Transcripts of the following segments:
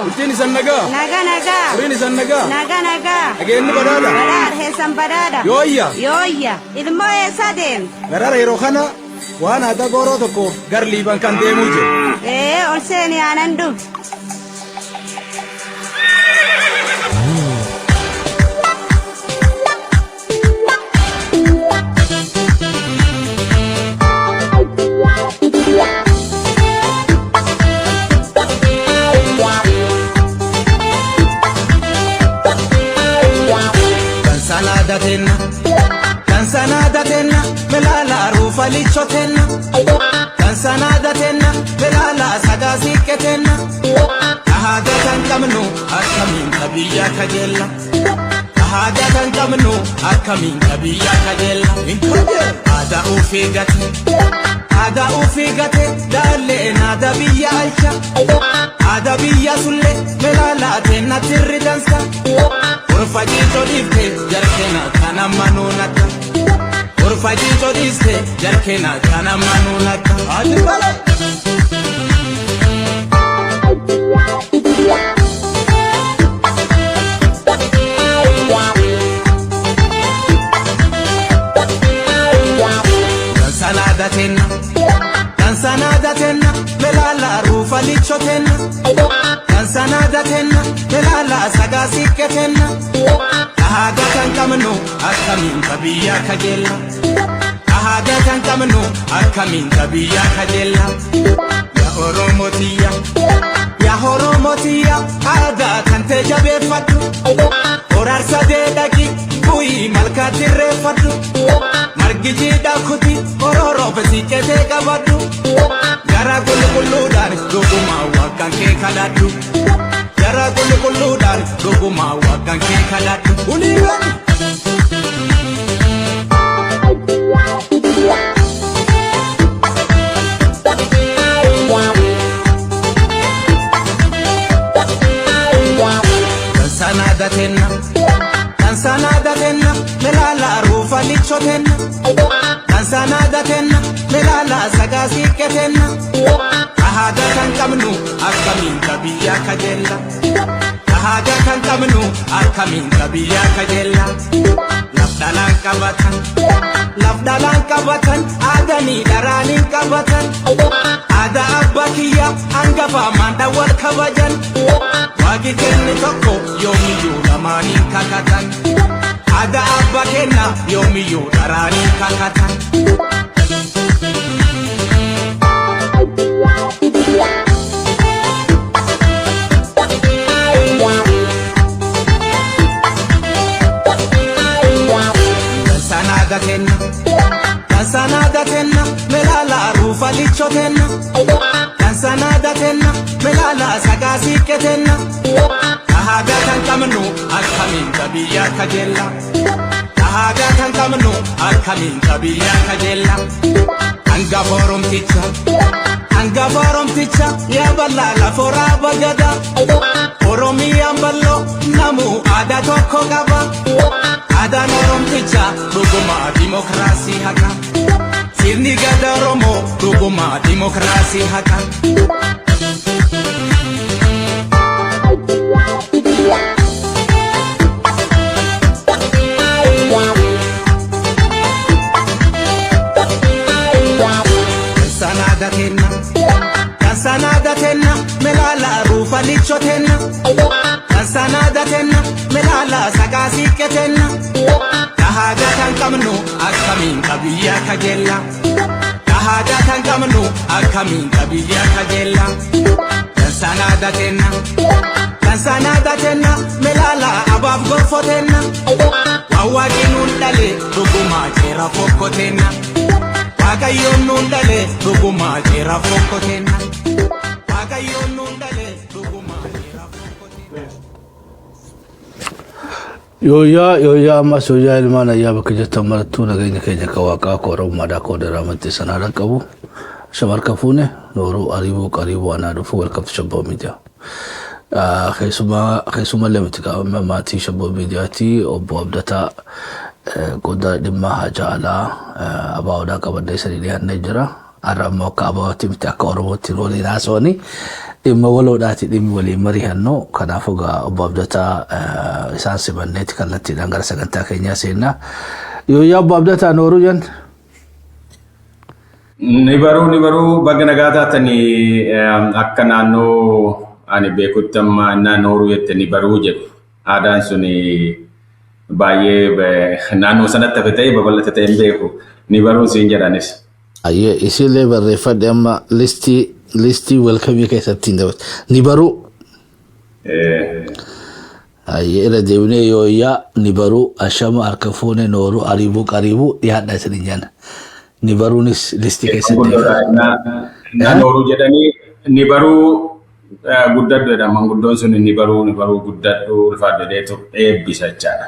Ittiin isan nagaa. Nagaa nagaa. Firiin isan nagaa. Nagaa nagaa. Dhageenyi badhaadha. Badhaadha heessan badhaadha. Yooyya. Yooyya. Ilmoo eessaa deemte? Garaara yeroo kana waan aadaa gooroo tokko gar liiban kan deemuu jiru. Ol seeni aanan dhugi. Kansanada tenna melala rufa lichotenna Kansanada tenna melala sagasi ketenna Ahada kan kamnu akamin kabiya kajella Ahada kan kamnu akamin kabiya kajella Ada ufigate dalle nada biya alcha Ada biya sulle melala tenna tirri dansa Urfajito difte jarkena kana manunata Urfajito difte jarkena kana manunata Adibala Kansanada tenna melala rufa lichotenna Kansanada tenna melala sagasi ketenna Ahada kan kamnu akamin kabiya kajella Ahada kan kamnu akamin kabiya kajella Ya Oromotiya Ada kan tejabe fatu Orarsa de daki Kui malka tirre fatu Margiji dakuti Ororo besikete kabadu Gara gulu dan Guguma wakan ke kaladu Gara gulu dan Guguma wakan ke kaladu Uliwan Kansanada tenna melala rufa lichotenna Kansanada tenna melala sagasi ketenna Ahada kan kamnu akamin kabiya kajella Ahada kan kamnu akamin kabiya kajella Lafdalan kabatan Adani daranin kabatan Ada abbakiya angafa manda wal kabajan Wagi kenni tokko yomiyu lamanin kakatan Ada abbakena yomiyu daranin kakatan Kansanada tenna melala rufa lichotenna Kansanada tenna melala sagasi ketenna Ahada kan kamnu akamin kabiya kajella Ahada kan kamnu akamin kabiya kajella Anga forum ticha ya balala fora bagada Oromiyan ballo namu ada tokko gaba Ada norom ticha duguma demokrasi haka Sirni gada romo duguma demokrasi haka Kansanada tenna melala rufa lichotenna Kansanada tenna melala sagasi ketenna Ahada kan kamnu akamin kabiya kajella Ahada kan kamnu akamin kabiya kajella Kansanada tenna melala abab gofotenna Wawaginun dale duguma jera fokotenna Wagayon nundale duguma jera fokotenna Wagayon nundale duguma jera fokotenna Yooyaa ammas yooyaa ilmaan ayyaa bakka jettan marattuu nageenya keenya ka waaqaa koorummaadhaa koodaraamatti sanaadan qabu shamarka fuune nooruu ariibuu qariibuu anaa dhufu walqabtu shabboo miidiyaa keessumallee miti qaama maatii shabboo miidiyaatti obbo Abdataa Goda dhimma hajaalaa abaa'uudhaa qabadda isa dhiyaannee jira. Har'a immoo akka abaa'ootti miti akka Oromootti waliin haasawanii dhimma waloodhaati dhimmi waliin mari'annoo kanaafuu gaa obbo Abdataa isaan simanneeti kallattiidhaan gara sagantaa keenyaa seennaa yoo yaa obbo Abdataa nooruu jan ni baruu baga nagaa taatanii akka naannoo ani beekutti amma nooruu jette ni baruu jedhu aadaan suni baay'ee naannoo sanatti hafe ta'e babal'ate ta'e hin beeku ni baruu siin jedhanis. Ayyee isillee barreeffadhe amma listii welkamii keessatti hin dabalatu ni baruu. Ayyee irra deebinee yoo yaa ni baruu ashama harka fuune nooruu qariibuu dhiyaadha isin jana. Ni baruunis listii keessatti. Nooruu jedhanii ni baruu guddadhu jedhama manguddoon sun ni baruu guddadhu ulfaaddeetu eebbisa jechaadha.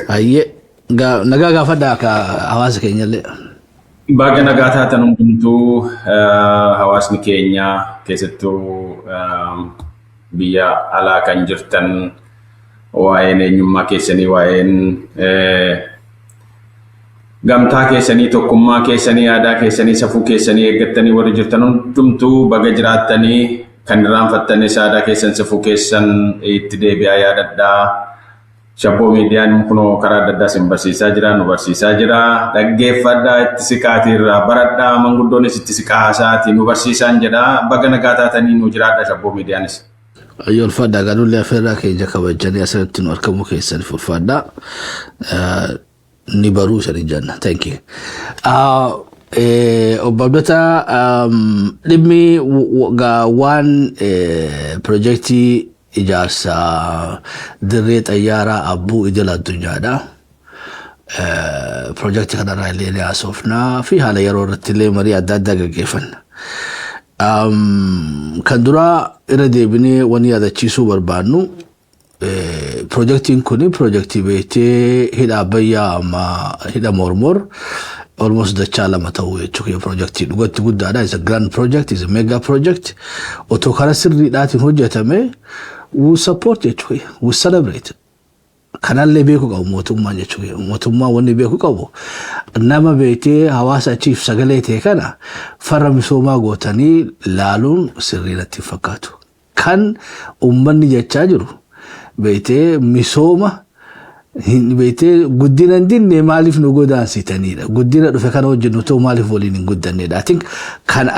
Ayyee nagaa gaafadhaa akka hawaasa keenyallee. Baga nagaa taatan hundumtuu hawaasni keenya keessattuu biyya alaa kan jirtan waa'een eenyummaa keessanii waa'een gamtaa keessanii tokkummaa keessanii aadaa keessanii safuu keessanii eeggattanii warri jirtan hundumtuu baga jiraattanii kan irraanfattanis aadaa keessan safuu keessan itti deebi'aa yaadadhaa. Shabboo miidiyaan kunoo karaa adda addaa sin barsiisaa jira nu barsiisaa jira dhaggeeffadhaa itti siqaatiirraa baradhaa manguddoonis itti siqaa haasaati nu barsiisaan jedha baga nagaa taatanii nu jiraadha shabboo miidiyaanis. Ayyool fadhaa galuulee afeerraa keenya kabajanii asirratti nu argamu keessaniif ulfaadhaa ni baruu sanii janna. Thank you. Obbo Abdataa dhimmi waan projektii ijaarsa dirree xayyaaraa abbuu idil addunyaadha. Projektii kanarraa illee haasofnaa fi haala yeroo irratti illee marii adda addaa gaggeeffanna. Kan duraa irra deebinee waan yaadachiisuu barbaannu projektiin kun projektii beektee hidha Abbayyaa amma hidha Mormor almost dachaa lama ta'uu jechuudha projektii dhugatti guddaadha. Is a grand project, is a mega project. Otoo karaa sirriidhaatiin hojjetame we support jechuudha, we celebrate. Kanallee beeku qabu mootummaan jechuudha. Mootummaan wanni beeku qabu nama beektee hawaasa achiif sagalee ta'e kana farra misoomaa gootanii laaluun sirriidhatti fakkaatu. Kan uummanni jechaa jiru beektee misooma beektee guddina dinne maaliif nu godaansitaniidha. Guddina dhufe kana hojjennu ta'u maaliif waliin hin guddanneedha. I think kan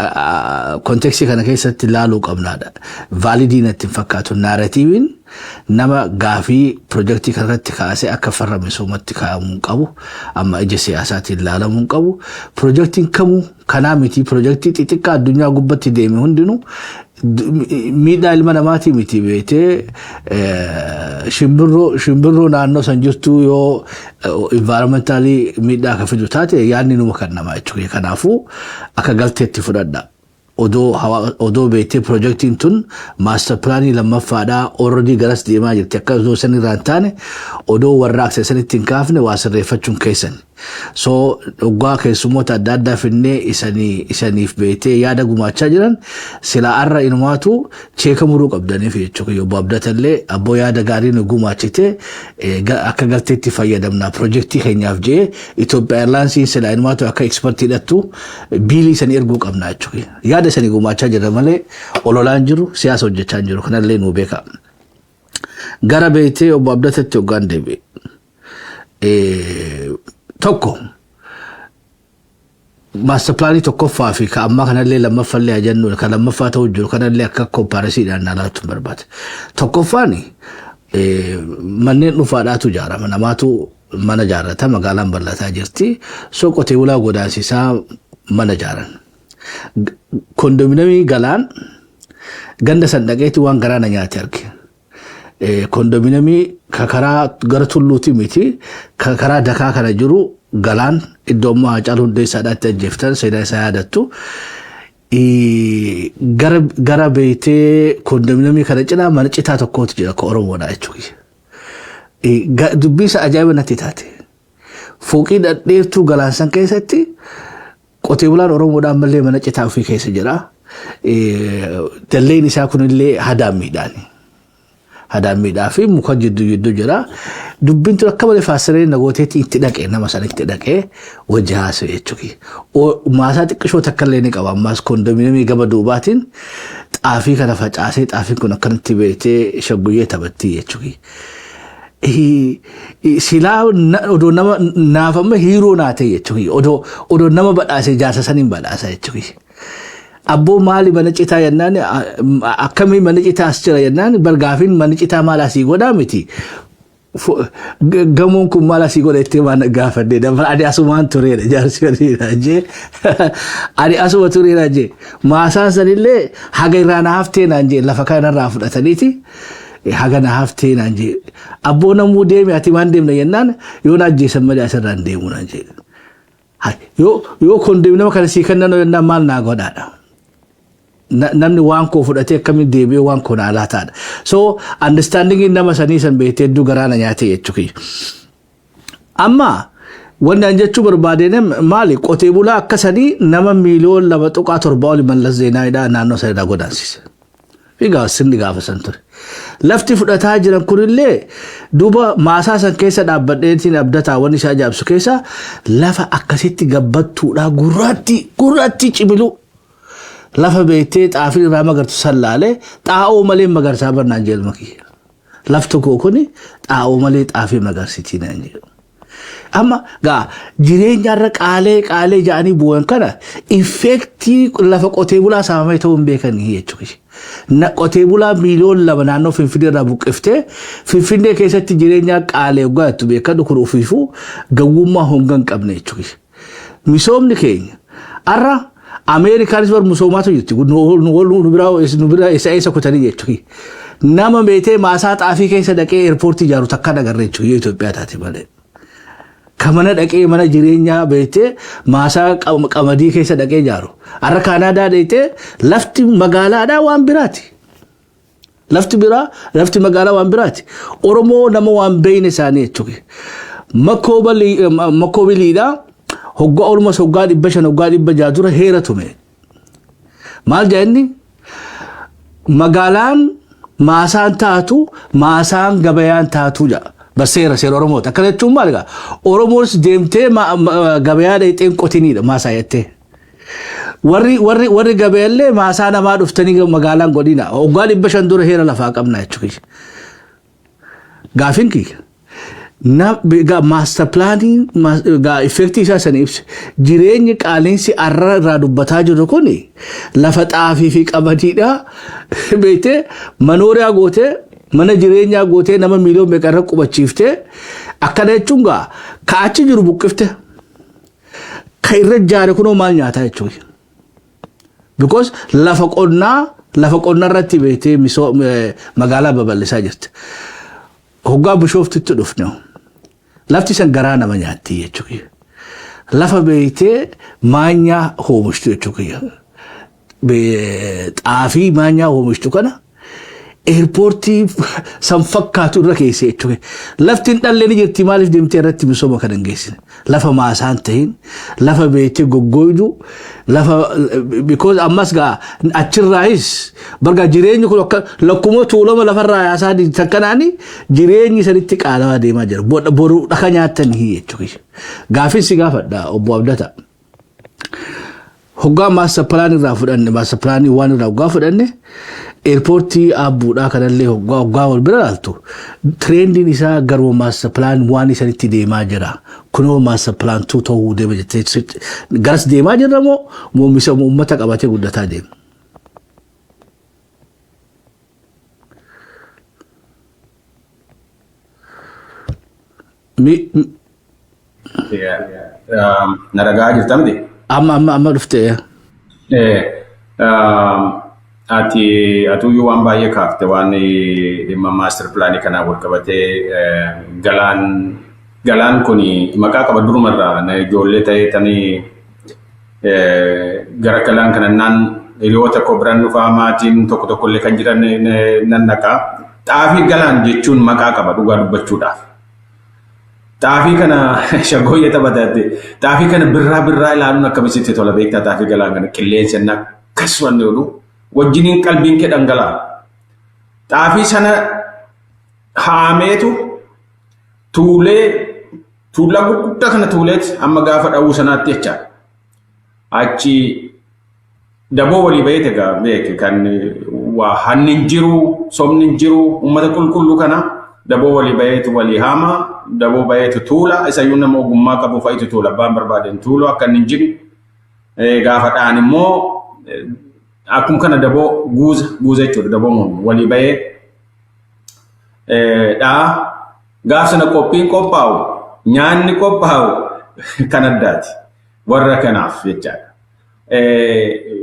kontekstii kana keessatti laaluu qabnaadha. Vaalidiinatti hin fakkaatu naaratiiviin nama gaafii projektii kanarratti kaasee akka farra misoomatti kaa'amuu qabu amma ija siyaasaatiin laalamuu qabu. Projektiin kamuu kanaa miti projektii xixiqqaa addunyaa gubbatti deeme hundinuu miidhaa ilma namaatii miti beektee shimbirroo naannoo san jirtu yoo environmentally miidhaa akka fidu taate yaadni numa kan namaa jechuudha. Kanaafuu akka galteetti fudhadha. Odoo beektee projektiin tun master plaanii lammaffaadhaa already garas deemaa jirti akka odoo san irraan taane odoo warraaqsa sanitti hin kaafne waa sirreeffachuun keessan. So dhugaa keessummoota adda addaa finnee isaniif beektee yaada gumaachaa jiran silaa arra inumaatu cheeka muruu qabdaniif jechuudha. Yoo Abdatallee abboo yaada gaarii nu gumaachite akka galteetti fayyadamna projektii keenyaaf jee Itoophiyaa Airlaansiin silaa inumaatu akka ekspertiidhattu biilii sanii erguu qabna jechuudha. Yaada sanii gumaachaa jira malee ololaan jiru siyaasa hojjechaa jiru kanallee nu beeka. Gara beektee obbo Abdatatti hoggaan deebi'e. Tokko master plaanii tokkoffaa fi ka amma kanallee lammaffallee ajannu kan lammaffaa ta'uu jiru kanallee akka komparisiidhaan naalaatu barbaada. Tokkoffaan manneen dhuunfaadhaatu ijaarama namaatu mana ijaarrata magaalaan bal'ataa jirti. So qotee bulaa godaansisaa mana ijaaran. Kondominamii galaan ganda san dhaqeetti waan garaana nyaate arge. Kondominamii karaa gara tulluuti miti karaa dakaa kana jiru galaan iddoo ammoo Haacaaluu Hundeessaadhaatti ajjeeftan seenaa isaa yaadattu. Gara beektee kondominamii kana cinaa mana citaa tokkootu jira ka Oromoodha jechuudha. Dubbii isa ajaa'iba natti taate. Fooqii dhadheertuu galaan san keessatti qotee bulaan Oromoodhaan malee mana citaa ofii keessa jira. Dalleen isaa kunillee hadaan miidhaani. hadaan miidhaa fi muka jidduu jira dubbintu akka malee faasiree nagooteetti itti dhaqee nama sana itti dhaqee wajji haasa'e jechuudha. Maasaa xiqqishoo takka illee ni qaba ammaas kondominiimii gama duubaatiin xaafii kana facaasee xaafiin kun akkanatti beetee shagguyyee taphattii jechuudha. Silaa odoo nama naafama hiiroo naatee jechuudha. Odoo nama badhaasee jaarsa saniin badhaasa jechuudha. Abboo maali mana citaa yennaan akkamii mana citaa as jira yennaan bargaafiin mana citaa maal asii godhaa miti. Gamoon kun maal asii godha itti waan gaafadde dafa ani asumaan tureera jaarsi waliin jee ani asuma tureera jee maasaan sanillee haga irraa na haftee naan jee lafa kanarraa fudhataniiti haga na haftee naan jee abboo namuu deeme ati waan deemna yennaan yoo na ajjeesan malee asirraan deemu naan jee yoo kondominiima kana sii kennan yennaan maal naa godhaadha. Namni waan koo fudhatee akkamiin deebi'ee waan koo naa laataadha. So understanding nama sanii san beektee hedduu garaana nyaatee jechuudha. Amma wanni an jechuu barbaadeen maali qotee bulaa akka sanii nama miiliyoon 2.7 oli Mallas Zeenaawidhaa naannoo sanirraa godaansise. Fiigaa sirni gaafa san ture. Lafti fudhataa jiran kunillee duuba maasaa san keessa dhaabbadheetiin abdataa wanni isaa jaabsu keessa lafa akkasitti gabbattuudhaa gurraatti cimilu. Lafa beektee xaafii irraa magartu sallaalee xaa'oo malee magarsaa barnaan jeelma kiyya. Lafti koo kuni xaa'oo malee xaafii magarsitii naan jedhu. Amma gaa jireenyaarra qaalee ja'anii bu'an kana infektii lafa qotee bulaa saamamee ta'uu hin beekanii jechuudha. Qotee bulaa miiliyoon 2 naannoo Finfinnee irraa buqqiftee Finfinnee keessatti jireenya qaalee waggaattu beekadhu kun ofiifuu gawwummaa honga hin qabne jechuudha. Misoomni keenya arra Ameerikaanis bar musoomaatu jirti. Nu biraa isa kutanii jechuudha. Nama beetee maasaa xaafii keessa dhaqee eerpoortii ijaaru takka nagarre jechuudha Itoophiyaa taate malee. Kamana dhaqee mana jireenyaa beetee maasaa qamadii keessa dhaqee ijaaru. Har'a Kaanaadaa dheetee lafti magaalaadhaa waan biraati. Lafti magaalaa waan biraati. Oromoo nama waan beeyne isaanii jechuudha. Makkoobiliidhaa. Hoggaa olmas hoggaa 500 hoggaa 600 dura heera tume. Maal jenni magaalaan maasaan taatu maasaan gabayaan taatu jaa. Baseera seera Oromoota. Akkana jechuun maal egaa Oromoos deemtee gabayaa dheeteen qotiniidha maasaa jettee. Warri gabayaallee maasaa namaa dhuftanii magaalaan godhina. Hoggaa 500 dura heera lafaa qabna jechuudha. Gaafin kiyya. Master planning effectii isaa san ibsa jireenyi qaaleensi arra irraa dubbataa jiru kun lafa xaafii fi qamadiidha beektee manooriyaa gootee mana jireenyaa gootee nama miiliyoon meeqarra qubachiiftee akkana jechuun ka'achi jiru buqqifte ka irra jaare kunoo maal nyaataa jechuudha. Because lafa qonnaa irratti beektee magaalaa babal'isaa jirti. Hoggaa Bishooftutti dhufne. Lafti san garaa nama nyaatti jechuudha. Lafa beektee maanyaa oomishtu jechuudha. Xaafii maanyaa oomishtu kana eerpoortii san fakkaatu irra keessa jechuudha. Lafti hin dhalleen jirti maaliif deemtee irratti misooma kan hin geessine. Lafa maasaan ta'in, lafa beektee goggoydu, lafa because ammas achirraayis barga jireenyi kun lakkuma tuulama lafarraa yaasaa takkanaani jireenyi sanitti qaalawaa deemaa jira. Boru dhaka nyaatanii jechuudha. Gaafin si gaafadha obbo Abdata. Hoggaa master plan irraa fudhanne master plan waan irraa hoggaa fudhanne eerpoortii abbuudhaa kanallee hoggaa wal bira laaltu trendin isaa garuu master plan waan isanitti deemaa jira. Kunoo master plan 2 ta'uu deema jettee garas deemaa jirra moo uummata qabatee guddataa deema. Naragaa jirta miti? Amma dhuftee. Atuyyuu waan baay'ee kaafte waan dhimma master plaanii kanaa wal qabatee galaan kun maqaa qaba durumarraa ijoollee ta'ee tanii gara galaan kanannaan hiriyoota koo biraan dhufaa maatiin tokko illee kan jiran nan naqaa. Xaafii galaan jechuun maqaa qaba dhugaa dubbachuudhaaf. Xaafii kana shaggooyyee taphatatte xaafii kana birraa ilaaluun akkamitti tola beektaa xaafii galaan kana qilleensa akkasumas ni oolu wajjiniin qalbiin kee dhangalaa. Xaafii sana haameetu tuula gurguddaa kana tuuleet amma gaafa dhawuu sanaatti jechaadha. Achi daboo walii bahee egaa beeke kan waa hanni hin jiru somni hin jiru uummata qulqulluu kana daboo walii baheetu walii haama daboo baheetu tuula isayyuu nama ogummaa qabu fa'itu tuula abbaan barbaadeen tuulu akka hin jiru gaafa dhaan immoo akkuma kana daboo guuza jechuudha daboo mun walii bahee dhaa gaaf sana qophiin qophaa'u nyaanni qophaa'u kan addaati warra kanaaf jechaadha.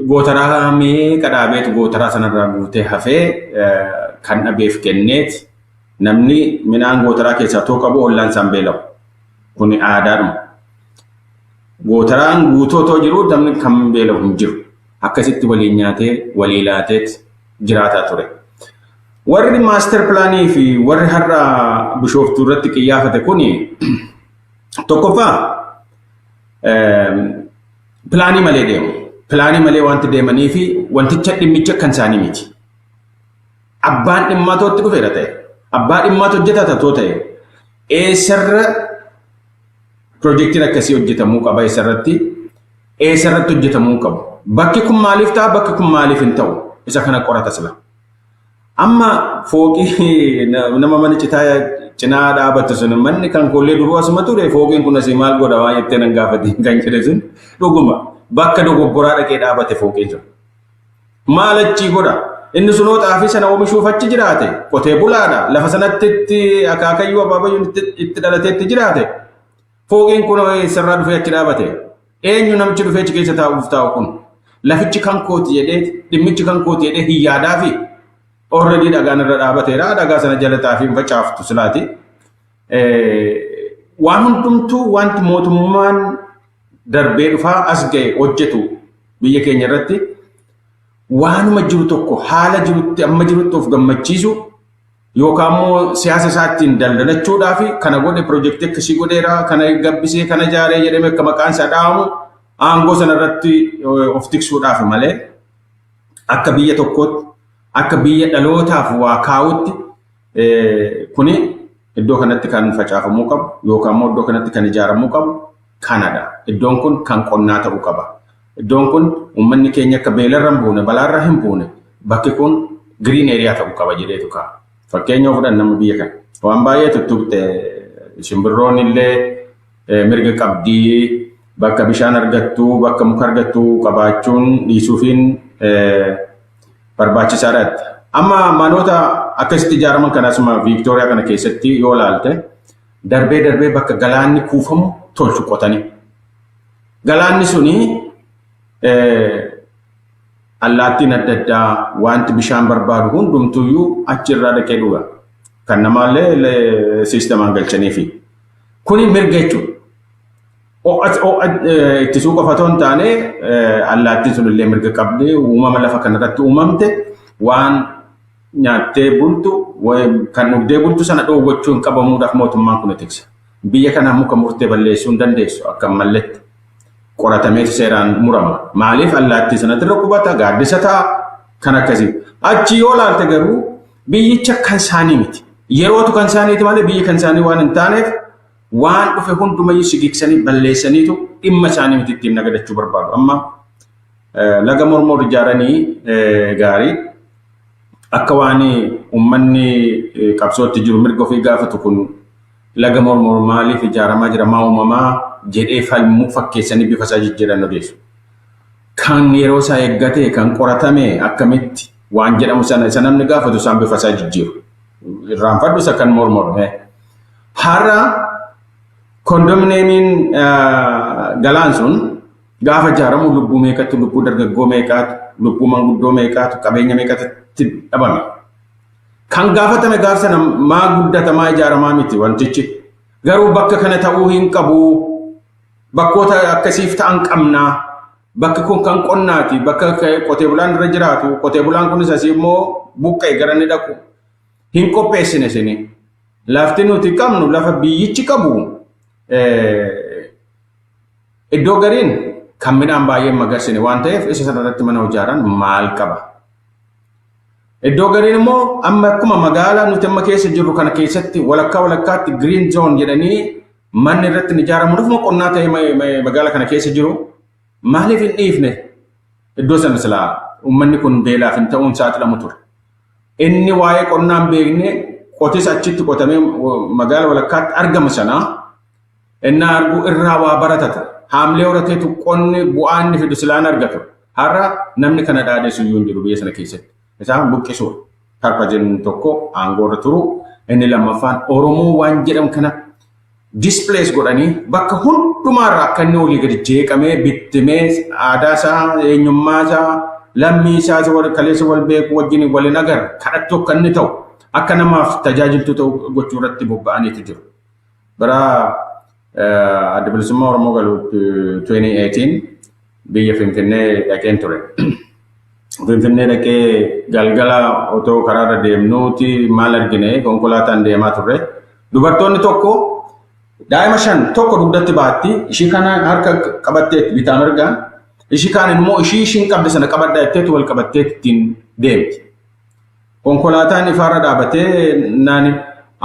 Gootaraa meeqa dhaabeetu gootaraa sanarraa guutee hafee kan dhabeef kenneeti namni midhaan gootaraa keessaa too qabu ollaan isaan beelamu kun aadaadhuma. Gootaraan guutoo too jiru namni kan beelamu hin jiru akkasitti waliin nyaatee walii laateet jiraataa ture. Warri maaster pilaanii fi warri har'a Bishooftuu irratti qiyyaafate kun tokkoffaa pilaanii malee deemu. Pilaanii malee wanti deemanii fi wanticha dhimmicha kan isaanii miti. Abbaan dhimmaa tootti dhufeera ta'e. Abbaa dhimmaa hojjetaa too ta'e. Eessarra piroojeektiin akkasii hojjetamuu qaba eessarratti. Eessarratti hojjetamuu qabu. Bakki kun maaliif ta'a bakki kun maaliif hin ta'u isa kana qorata sila. Amma fooqii nama mana citaa cinaa dhaabatu sun manni kan kollee duruu asuma ture fooqiin kun asii maal godha waan jettee nan gaafate kan jedhe sun dhuguma. Bakka dogoggoraa dhaqee dhaabate fooqeen sun. Maal achii godha? Inni sunoo xaafii sana oomishuuf achi jiraate qotee bulaadha. Lafa sanatti itti akaakayyuu abaabayyuun itti dhalatee itti jiraate. Fooqeen kun sirraa dhufee achi dhaabate. Eenyu namichi dhufee achi keessa taa'uuf taa'u kun? Lafichi kan kooti jedhee dhimmichi kan kooti jedhee hin yaadaa fi already dhagaan irra dhaabateera. Dhagaa sana jala xaafii hin facaaftu silaati. Waan hundumtuu wanti mootummaan darbee dhufaa as ga'e hojjetu biyya keenya irratti waanuma jiru tokko haala jirutti amma jirutti of gammachiisu yookaan immoo siyaasa isaattiin daldalachuudhaaf kana godhe piroojeektii akkasii godheera kana gabbisee kana ijaaree jedhamee akka maqaan isaa dhaamu aangoo sana irratti of tiksuudhaaf malee akka biyya tokkootti akka biyya dhalootaaf waa kaa'utti kuni iddoo kanatti kan facaafamuu qabu yookaan immoo iddoo kanatti kan ijaaramuu qabu. Kanada. Iddoon kun kan qonnaa ta'uu qaba. Iddoon kun uummanni keenya akka beelarra hin buune, balaarra hin buune, bakki kun green area ta'uu qaba jedheetu ka'a. Fakkeenya fudhan nama biyya kana. Waan baay'ee tuttuqte simbirroon illee mirga qabdii, bakka bishaan argattu, bakka muka argattu qabaachuun dhiisuufiin barbaachisaadhaatti. Amma manoota akkasitti ijaaraman kan asuma Viiktooriyaa kana keessatti yoo ilaalte darbee bakka galaanni kuufamu tolchu qotanii. Galaanni suni allaattiin adda addaa wanti bishaan barbaadu hundumtuyyuu achirraa dhaqee dhuga. Kan namaallee siistemaan galchaniifi. Kuni mirga jechuudha. Ittisuu qofa otoo hin taane allaattiin sunillee mirga qabdi uumama lafa kanarratti uumamte waan nyaattee bultu kan dhugdee bultu sana dhoowwachuun qabamuudhaaf mootummaan kun tiksa. Biyya kana muka murtee balleessuu hin dandeessu akka malletti qoratamee seeraan murama. Maaliif allaattii sanatti irra qubata gaaddisa ta'a kan akkasii. Achi yoo laalte garuu biyyicha kan isaanii miti. Yerootu kan isaaniiti malee biyya kan isaanii waan hin taaneef waan dhufe hundumayyuu sigiksanii balleessaniitu dhimma isaanii miti ittiin nagadachuu barbaadu. Amma laga mormor ijaaranii gaarii akka waan uummanni qabsootti jiru mirga ofii gaafatu kun laga mormor maaliif ijaaramaa jira maa uumamaa jedhee falmuu fakkeessanii bifa isaa jijjiiran odeessu. Kan yeroo isaa eeggate kan qoratame akkamitti waan jedhamu sana namni gaafatu isaan bifa isaa jijjiiru. Irraanfadhu isa kan mormor. Har'a kondomneemiin galaan sun gaafa ijaaramu lubbuu meeqatu lubbuu dargaggoo meeqaatu lubbuu manguddoo meeqaatu qabeenya meeqatti dhabame. Kan gaafatame gaaf sana maa guddatamaa ijaaramaa miti wantichi. Garuu bakka kana ta'uu hin qabu. Bakkoota akkasiif ta'an qabnaa. Bakki kun kan qonnaati. Bakka qotee bulaan irra jiraatu. Qotee bulaan kunis asii immoo buqqee gara ni dhaqu. Hin qopheessine sini. Lafti nuti qabnu lafa biyyichi qabu. Iddoo gariin kan midhaan baay'ee magarsine waan ta'eef isa sanarratti mana ijaaran maal qaba. Iddoo gariin immoo amma akkuma magaalaa nuti amma keessa jirru kana keessatti walakkaatti green zone jedhanii manni irratti ni ijaaramu dhufuma qonnaa ta'e magaalaa kana keessa jiru maaliif hin dhiifne iddoo sana silaa uummanni kun beelaaf hin ta'uun saaxilamu ture. Inni waa'ee qonnaan beekne qotis achitti qotamee magaalaa walakkaatti argamu sana inni argu irraa waa baratata. Haamlee horateetu qonni bu'aa inni fidu silaan argatu. Har'a namni kana dhaadheessu iyyuu hin jiru biyya sana keessatti. Isaan buqqisuudha. Karpa jennu tokko aangoorra turu inni lammaffaan Oromoo waan jedhamu kana displace godhanii bakka hundumaarraa akka inni olii gadi jeeqamee bittimee aadaa isaa eenyummaa isaa lammii isaa kaleessa wal beeku wajjin waliin agarra kadhattu akka inni ta'u akka namaaf tajaajiltu ta'u gochuu irratti bobba'aniitu jiru. Bara adda bilisummaa Oromoo galu 2018 biyya Finfinnee dhaqeen ture. Finfinnee dhaqee galgala otoo karaarra deemnuuti maal argine konkolaataan deemaa turre. Dubartoonni tokko daa'ima 5 tokko dugdatti baatti ishii kana harka qabattee bitaa mirgaa ishii kaan immoo ishiin qabde sana qabaddaa jetteetu wal qabattee ittiin deemti. Konkolaataan ifaarra dhaabatee naani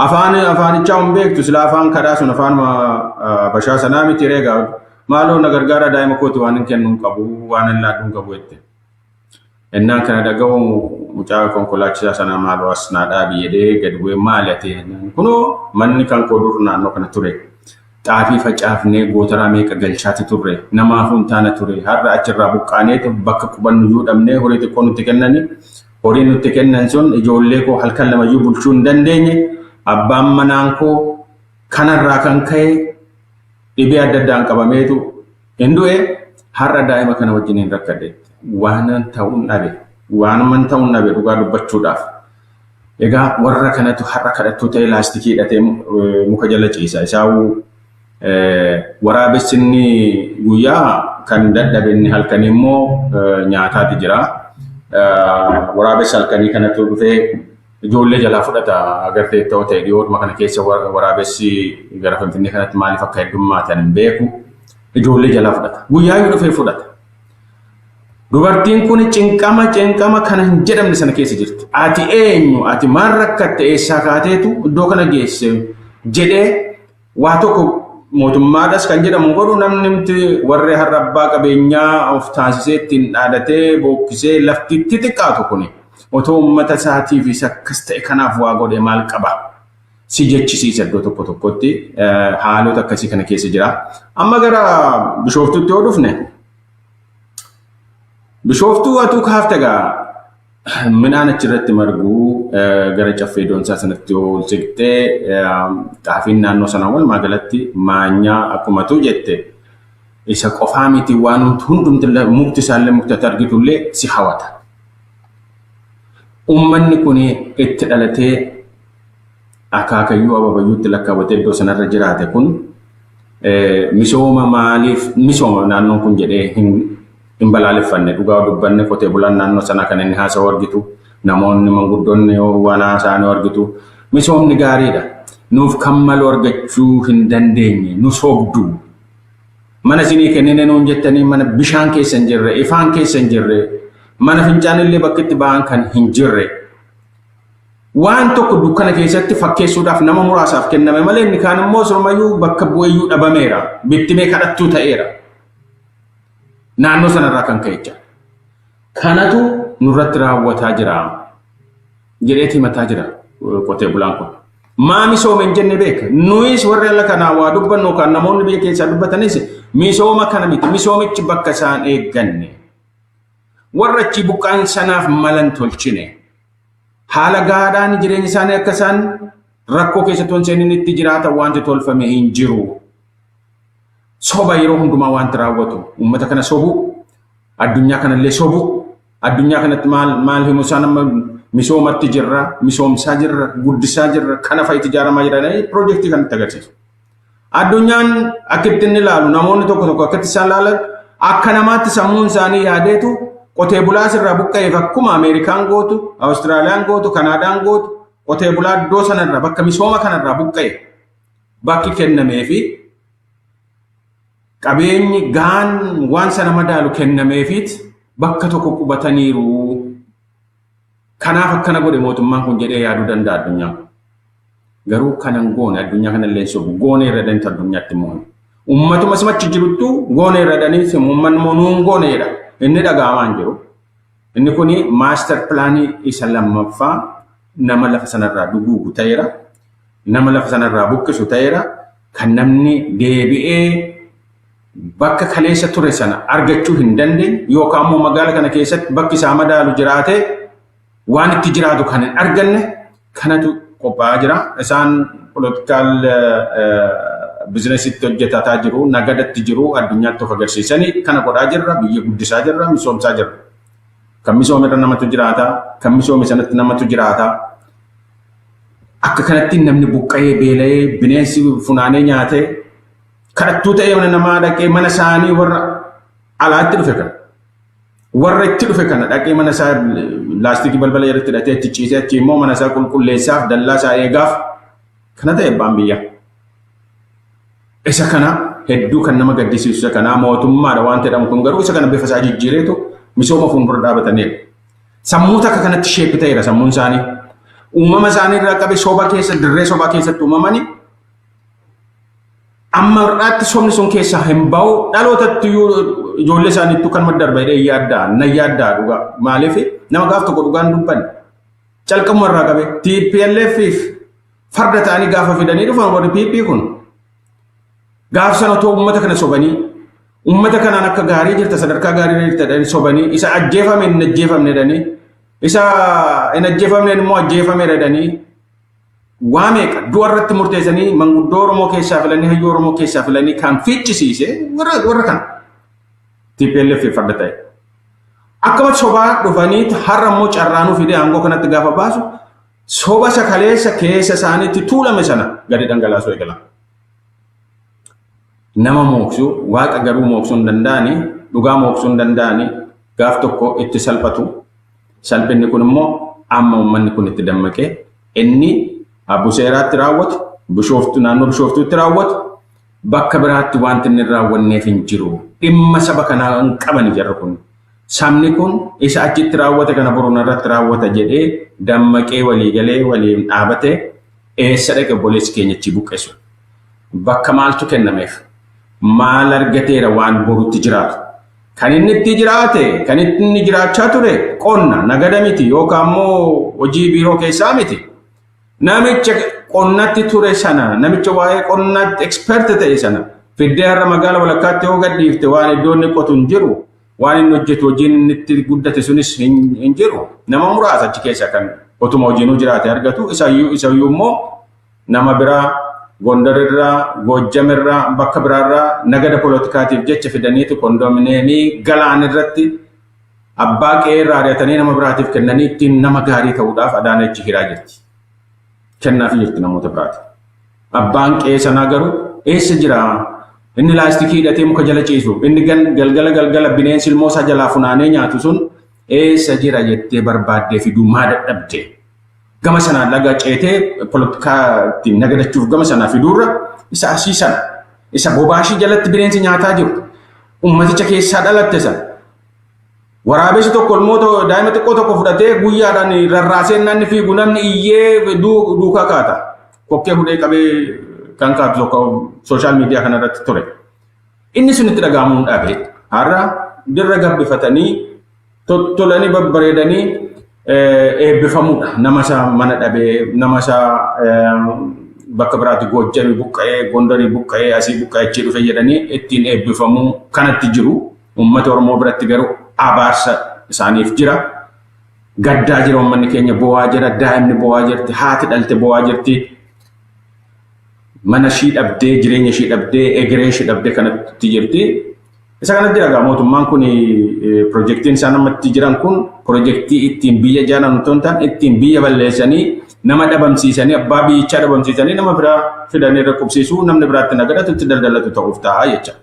afaanichaa hin beektu sila afaan kadhaa sun afaan bashaa sanaa miti reegaa maaloo na gargaara daa'ima kooti waan hin kennuun qabu waan hin laadduun qabu jette. Innaan kana dhaga'u mucaa konkolaachisaa sana maaloo as naa dhaabi jedhee gad bu'ee maali ati kunoo manni kan koo dur naannoo kana ture. Xaafii facaafnee gootaraa meeqa galchaati turre namaaf hin taane ture har'a achirraa buqqaanee bakka qubannu iyyuu dhabnee horii xiqqoo nutti kennani horii nutti kennan sun ijoollee koo halkan lamayyuu bulchuu hin dandeenye abbaan manaan koo kanarraa kan ka'e dhibee adda addaan qabameetu hin du'e har'a daa'ima kana wajjin hin rakkadhe waan ta'uun dhabe dhugaa dubbachuudhaaf. Egaa warra kanatu har'a kadhattuu ta'e laastikii hidhatee muka jala ciisa isaawuu waraabessi inni guyyaa kan dadhabe inni halkanii immoo nyaataati jira. Waraabessi halkanii kanatu dhufee ijoollee jalaa fudhata agartee ta'uu ta'e dhiyootuma kana keessa waraabessi gara Finfinnee kanatti maaliif akka heddummaatan hin beeku ijoollee jalaa fudhata. Guyyaa yoo dhufee fudhata. Dubartiin kun cinqama kana hin jedhamne sana keessa jirti. Ati eenyu ati maal rakkatte eessaa kaateetu iddoo kana geesse jedhee waa tokko mootummaadhas kan jedhamu godhu namni miti warri har'a abbaa qabeenyaa of taasisee ittiin dhaadatee bookkisee lafti itti xiqqaatu kuni otoo uummata isaatiif isa akkas ta'e kanaaf waa godhe maal qaba si jechisiisa iddoo tokko tokkotti haalota akkasii kana keessa jira. Amma gara Bishooftuutti yoo dhufne Bishooftuu atuu kaafte egaa midhaan achirratti marguu gara caffee doonsaa sanatti ol siqtee xaafiin naannoo sana walumaa galatti maanyaa akkumatu jette isa qofaa miti waan hundumti mukti isaallee mukti argitullee si hawata. Uummanni kun itti dhalatee akaakayyuu ababayyuutti lakkaawwatee iddoo sanarra jiraate kun misooma maaliif misooma naannoon kun jedhee hin balaaleffanne dhugaa dubbanne qotee bulaan naannoo sana kan inni haasa'u argitu namoonni manguddoonni waan haasa'an argitu misoomni gaariidha. Nuuf kan malu argachuu hin dandeenye nu soogduu mana isinii kennine nuun jettanii mana bishaan keessa hin jirre ifaan keessa hin jirre mana fincaanillee bakka itti ba'an kan hin jirre waan tokko dukkana keessatti fakkeessuudhaaf nama muraasaaf kenname malee inni kaan immoo surmayyuu bakka bu'eeyyuu dhabameera bittimee kadhattuu ta'eera. Naannoo sanarraa kan ka'e jira. Kanatu nurratti raawwataa jira jedheeti mataa jira qotee bulaan kun. Maa misooma hin jenne beeka. Nuyis warri ala kanaa waa dubbannu kan namoonni biyya keessaa dubbatanis misooma kana miti misoomichi bakka isaan eegganne. Warra achi buqqaan sanaaf malan tolchine. Haala gaadhaan jireenya isaanii akka isaan rakkoo keessatti waan seenin itti jiraatan wanti tolfame hin jiru. Soba yeroo hundumaa wanti raawwatu uummata kana sobu addunyaa kanallee sobu addunyaa kanatti maal himu isaan amma misoomatti jirra misoomsaa jirra guddisaa jirra kana fa'itti ijaaramaa jiran piroojeektii kanatti agarsiisu. Addunyaan akkitti inni ilaalu namoonni tokko akkitti isaan ilaalan akka namaatti sammuun isaanii yaadeetu qotee bulaa irraa buqqa'eef akkuma Ameerikaan gootu Awustiraaliyaan gootu Kanaadaan gootu qotee bulaa iddoo sanarraa bakka misooma kanarraa buqqa'e bakki kennameefi qabeenyi gaan waan sana madaalu kennameefit bakka tokko qubataniiru. Kanaaf akkana godhe mootummaan kun jedhee yaaduu danda'a addunyaan. Garuu kanan goone addunyaa kanallee sobu goone irra daniitu addunyaatti mo'an. Uummatuma simachi jiruttu goone irra daniitu uummanni nuun gooneedha. Inni dhaga'amaa hin jiru. Inni kuni maaster pilaanii isa lammaffaa nama lafa sanarraa duguugu ta'eera. Nama lafa sanarraa buqqisu ta'eera. Kan namni deebi'ee bakka kaleessa ture sana argachuu hin dandeenye yookaan immoo magaala kana keessatti bakki isaa madaalu jiraate waan itti jiraatu kan hin arganne kanatu qophaa'aa jira. Isaan politikaal biizinesiitti hojjetaa jiru, nagadatti jiru, addunyaatti of agarsiisanii kana godhaa jirra, biyya guddisaa jirra, misoomsaa jirra. Kan misoome irra namatu jiraata, kan misoome sanatti namatu jiraata. Akka kanatti namni buqqa'ee beela'ee bineensi funaanee nyaatee kadhattuu ta'ee mana namaa dhaqee mana isaanii warra alaatti dhufe kana. Warra itti dhufe kana dhaqee mana isaa laastikii balbala irratti hidhatee itti ciisee achi immoo mana isaa qulqulleessaaf dallaa isaa eegaaf kana ta'e abbaan biyyaa. Isa kana hedduu kan nama gaddisiisu isa kana mootummaadha waan jedhamu kun garuu isa kana bifa isaa jijjiireetu misooma fuuldura dhaabataniidha. Sammuu takka kanatti sheepi ta'eera sammuun isaanii. Uumama isaanii irraa qabe soba keessa dirree sobaa keessatti uumamanii amma irraatti sobni sun keessaa hin bahu dhalootatti ijoollee isaaniitu kan maddarba jedhee yaaddaa na yaaddaa dhugaa maaliif nama gaaf tokko dhugaan dubbanne calqabuma irraa qabe TPLFif farda ta'anii gaafa fidanii dhufan warri PP kun gaaf sana otoo uummata kana sobanii uummata kanaan akka gaarii jirta sadarkaa gaarii jirta sobanii isa ajjeefame hin ajjeefamne jedhanii isa hin ajjeefamne immoo ajjeefame jedhanii waa meeqa du'a irratti murteessanii manguddoo Oromoo keessaa filanii hayyuu Oromoo keessaa filanii kan fichisiise warra kana TPLF farda ta'e. Akkuma sobaa dhufanii har'a immoo carraanuu fidee aangoo kanatti gaafa baasu soba isa kaleessa keessa isaaniitti tuulame sana gadi dhangalaasuu eegala. Nama mooksu waaqa garuu mooksuu hin danda'anii dhugaa mooksuu hin danda'anii gaaf tokko itti salphatu. Salphinni kun immoo amma uummanni kun itti dammaqee inni Abbuu seeraatti raawwatu, naannoo bishooftuutti raawwatu, bakka biraatti wanti inni raawwanneef hin jiru. Dhimma saba kanaa hin qaban jarri kun. Sabni kun isa achitti raawwate kana boruun irratti raawwata jedhee dammaqee walii galee waliin dhaabatee eessa dhaqe obboleessi keenya achi buqqeessu. Bakka maaltu kennameef? Maal argateera waan borutti jiraatu? Kan inni itti jiraate, kan inni jiraachaa ture qonna nagada miti yookaan immoo hojii biiroo keessaa miti. Namicha qonnatti ture sana, namicha waa'ee qonnatti eksperti ta'e sana, fiddee har'a magaala walakkaatti yoo gadhiifte waan iddoon inni qotu hin jiru, waan inni hojjetu hojiin inni itti guddate sunis hin jiru. Nama muraasa achi keessa kan otuma hojiinuu jiraate argatu, isayyuu immoo nama biraa Gondarirraa, Goojjamirraa, bakka biraarraa nagada poolitikaatiif jecha fidaniitu kondominiyeemii galaan irratti abbaa qe'ee irraa ari'atanii nama biraatiif kennanii ittiin nama gaarii ta'uudhaaf Adaanechi hiraa jirti. Kennaaf jirti namoota biraati. Abbaan qe'ee sanaa garuu eessa jira? Inni laastikii hidhatee muka jala ciisu, inni galgala bineensi ilmoo isaa jalaa funaanee nyaatu sun eessa jira jettee barbaaddee fiduu maa dadhabde? Gama sanaan laga ceetee poolitikaatti nagadachuuf gama sanaa fiduurra isa asiisan isa bobaashii jalatti bineensi nyaataa jiru ummaticha keessaa dhalatte san waraabessi tokko ilmoo daa'ima xiqqoo tokko fudhatee guyyaadhaan rarraasee namni fiigu namni iyyee duukaa kaata kokkee hudhee qabee kan kaatu tokko sooshaal miidiyaa kanarratti ture. Inni sun itti dhaga'amuun dhabe har'a dirra gabbifatanii tottolanii babbareedanii eebbifamuudha. Nama isaa mana dhabee, nama isaa bakka biraatti Goojjamii buqqa'ee, Gondarii buqqa'ee, asii buqqa'ee achi dhufe jedhanii ittiin eebbifamuu kanatti jiru. Uummata Oromoo biratti garuu abaarsa isaaniif jira. Gaddaa jira uummanni keenya bo'aa jira, daa'imni bo'aa jirti, haati dhalte bo'aa jirti. Mana ishii dhabdee, jireenya ishii dhabdee, egeree ishii dhabdee kanatti jirti. Isa kanatti jira gaa mootummaan kun piroojeektiin isaan namatti jiran kun piroojeektii ittiin biyya jaalan otoo hin taane ittiin biyya balleessanii nama dhabamsiisanii abbaa biyyichaa dhabamsiisanii nama biraa fidanii rakkubsiisuu namni biraatti nagadatu itti daldalatu ta'uuf ta'a jecha.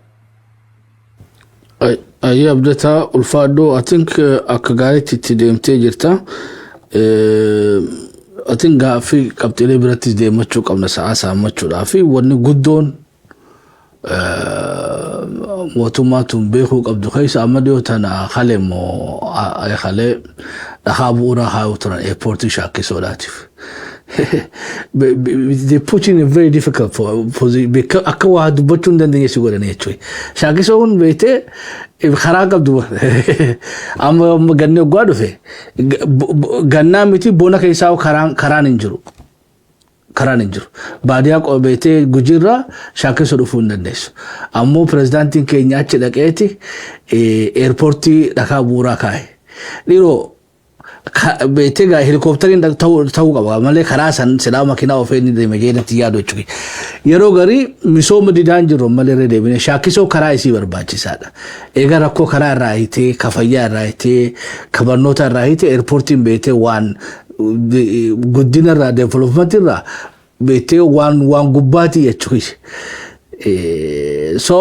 Ayyee abdataa ulfaadhoo I think akka gaariitti itti deemtee jirta. I think gaaffii qabxiilee birattis deemachuu qabna sa'aa saammachuudhaa fi wanni guddoon mootummaatuun beekuu qabdu keessa amma dhiyoo tana halee moo halee dhahaa bu'uuraa haayuu turan eerpoortii shaakkisoodhaatiif. They put in a very difficult position. Akka waa dubbachuu hin dandeenye si godhan jechuudha. Shaakkisoon beektee karaa qabdu amma ganni oggaa dhufe gannaa miti bona keessaa karaan hin jiru. Karaan hin jiru. Baadiyyaa qobeetee Gujiirraa Shaakkisoo dhufuu hin dandeessu. Ammoo pirezidaantiin keenya achi dhaqeeti eerpoortii dhakaa bu'uuraa kaa'e. Dhiiroo beetee gaa helikooppitariin ta'uu qaba malee karaa san silaa makiinaa ofii inni deeme jedhanii yaadu jechuudha. Yeroo garii misooma didaan jiru malee irra deebine Shaakkisoo karaa isii barbaachisaadha. Egaa rakkoo karaa irraa hiitee kafayyaa irraa hiitee kabarnoota irraa hiitee eerpoortiin beetee waan guddina irraa development irraa beetee waan gubbaati jechuudha. So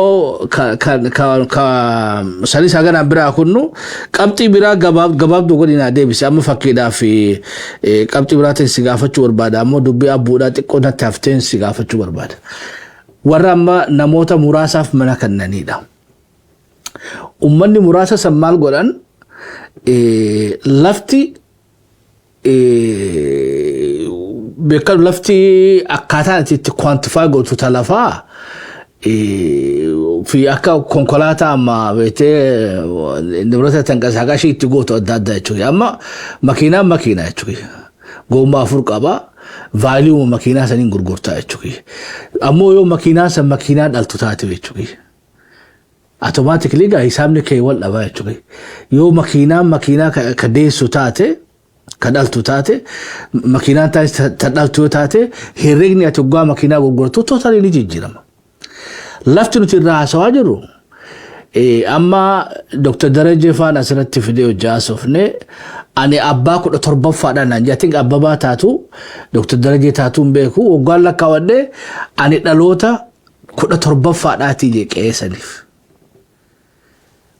sanis haganaan biraa kunnu qabxii biraa gabaabduu godhinaa deebise amma fakkiidhaaf qabxii biraatiin si gaafachuu barbaada ammoo dubbii abbuudhaa xiqqoo natti hafteen si gaafachuu barbaada. Warra amma namoota muraasaaf mana kennanidha. Ummanni muraasa san maal godhan lafti beekan lafti akkaataan itti quantify gootu talafaa fi akka konkolaataa amma beetee nibrata tanqasaaqa ishee itti gootu adda addaa jechuudha. Amma makiinaa jechuudha. Gommaa afur qaba. Vaaliyuu makiinaa saniin gurgurtaa jechuudha. Ammoo yoo makiinaa san makiinaa dhaltu taate jechuudha. Automatically gaa hisaabni kee wal dhabaa jechuudha. Yoo makiinaa ka deessu taate kadaltu taate makiinaan tadhaltu taate herregni ati oggaa makiinaa gurgurtu totally ni jijjiirama. Lafti nuti irraa haasawaa jirru amma Dr. Darajee Faan asirratti fidee hojjaasofne ani abbaa 17ffaadhaan naan jaatin abbabaa taatu Dr. Darajee taatuun beeku oggaan lakkaawwadhe ani dhaloota 17ffaadhaatii jee qeessaniif.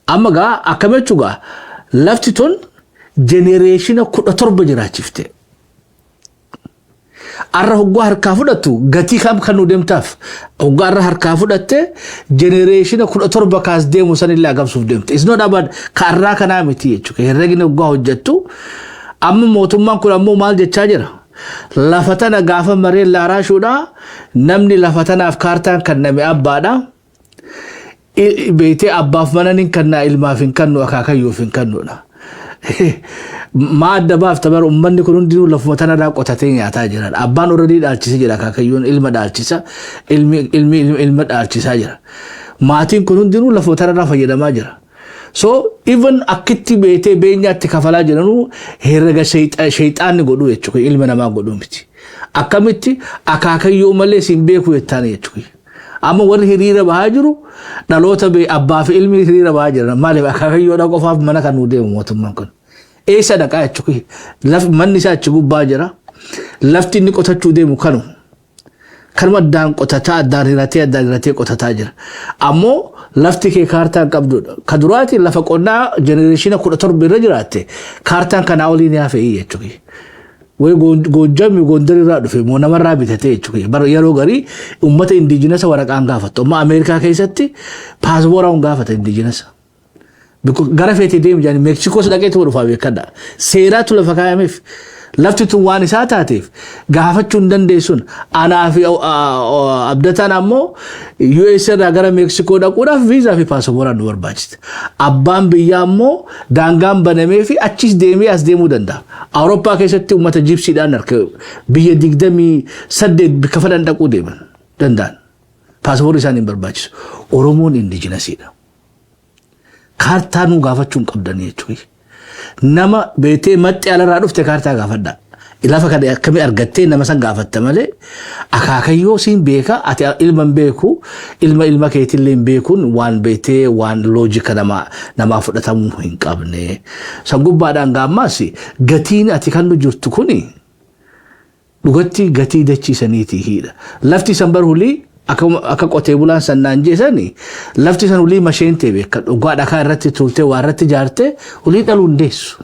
Amma gaa akkamitti gaa lafti tun generation 17 jiraachifte. Arra hoggaa harkaa fudhattu gatii kam kan nu deemtaaf hoggaa arra harkaa fudhatte generation 17 kaas deemu sanillee agamsuuf deemte. Is not about ka arraa kanaa miti jechuudha. Herregni hoggaa hojjettu amma mootummaan kun ammoo maal jechaa jira. Lafa tana gaafa mareen laaraashuudha namni lafa tanaaf kaartaan kenname abbaadha. Beetee abbaaf mananin kannaa ilmaaf hin kannu akaakayyoof hin kannuudha. Ma adda baafta bar ummanni kun hundinuu lafuma tanarraa qotatee nyaataa jiran. Abbaan already dhaalchisee jira akaakayyoon ilma dhaalchisa ilma dhaalchisaa jira. Maatiin kun hundinuu lafuma tanarraa fayyadamaa jira. So even akkitti beetee beenyaatti kafalaa jiranuu herrega shayxaanni godhuu jechuudha ilma namaa godhuu miti. Akkamitti akaakayyoo malee siin beekuu jettaani jechuudha. Amma warri hiriira bahaa jiru dhaloota abbaa fi ilmi hiriira bahaa jiran maaliif akaakayyoodha qofaaf mana kan nu deemu mootummaan kun. Eessa dhaqaa jechuudha. Manni isaa achi gubbaa jira. Lafti inni qotachuu deemu kanu. Kanuma addaan qotataa addaan hiratee qotataa jira. Ammoo lafti kee kaartaan qabdudha. Ka duraati lafa qonnaa generation 17 irra jiraatte kaartaan kanaa olii ni hafee jechuudha. Way Goojjamii Gondar irraa dhufe moo namarraa bitatee jechuudha. Bara yeroo garii uummata indiijinasa waraqaan gaafatu. Amma Ameerikaa keessatti paaspooraan gaafata indiijinasa. Gara feetee deemu jaani Meeksikos dhaqeetu dhufaa beekadha. Seeraatu lafa kaayameef lafti tun waan isaa taateef gaafachuu hin dandeessuun anaa fi abdataan ammoo US irraa gara Meeksikoo dhaquudhaaf viizaa fi paaspooraan nu barbaachisa. Abbaan biyyaa ammoo daangaan banamee fi achis deemee as deemuu danda'a. Awurooppaa keessatti uummata jibsiidhaan harka biyya 28 bikka fedhan dhaquu deeman danda'an. Paaspoorri isaanii hin barbaachisu. Oromoon indiijinasiidha. Kaartaa nu gaafachuu hin qabdan jechuudha. Nama beetee maxxii alarraa dhufte kaartaa gaafadha. Lafa kana akkamii argattee nama san gaafatta malee akaakayyoo siin beeka ati ilma hin beeku ilma keetillee hin beekuun waan beetee waan loojika namaa fudhatamuu hin qabne. San gubbaadhaan gaammaas gatiin ati kan nu jirtu kuni dhugatti gatii dachiisaniitii hidha. Lafti san barhulii akka qotee bulaan sannaan jeesani lafti san ulii masheentee beeka dhugaa dhakaa irratti turtee waa irratti jaartee ulii dhaluu hin deessu.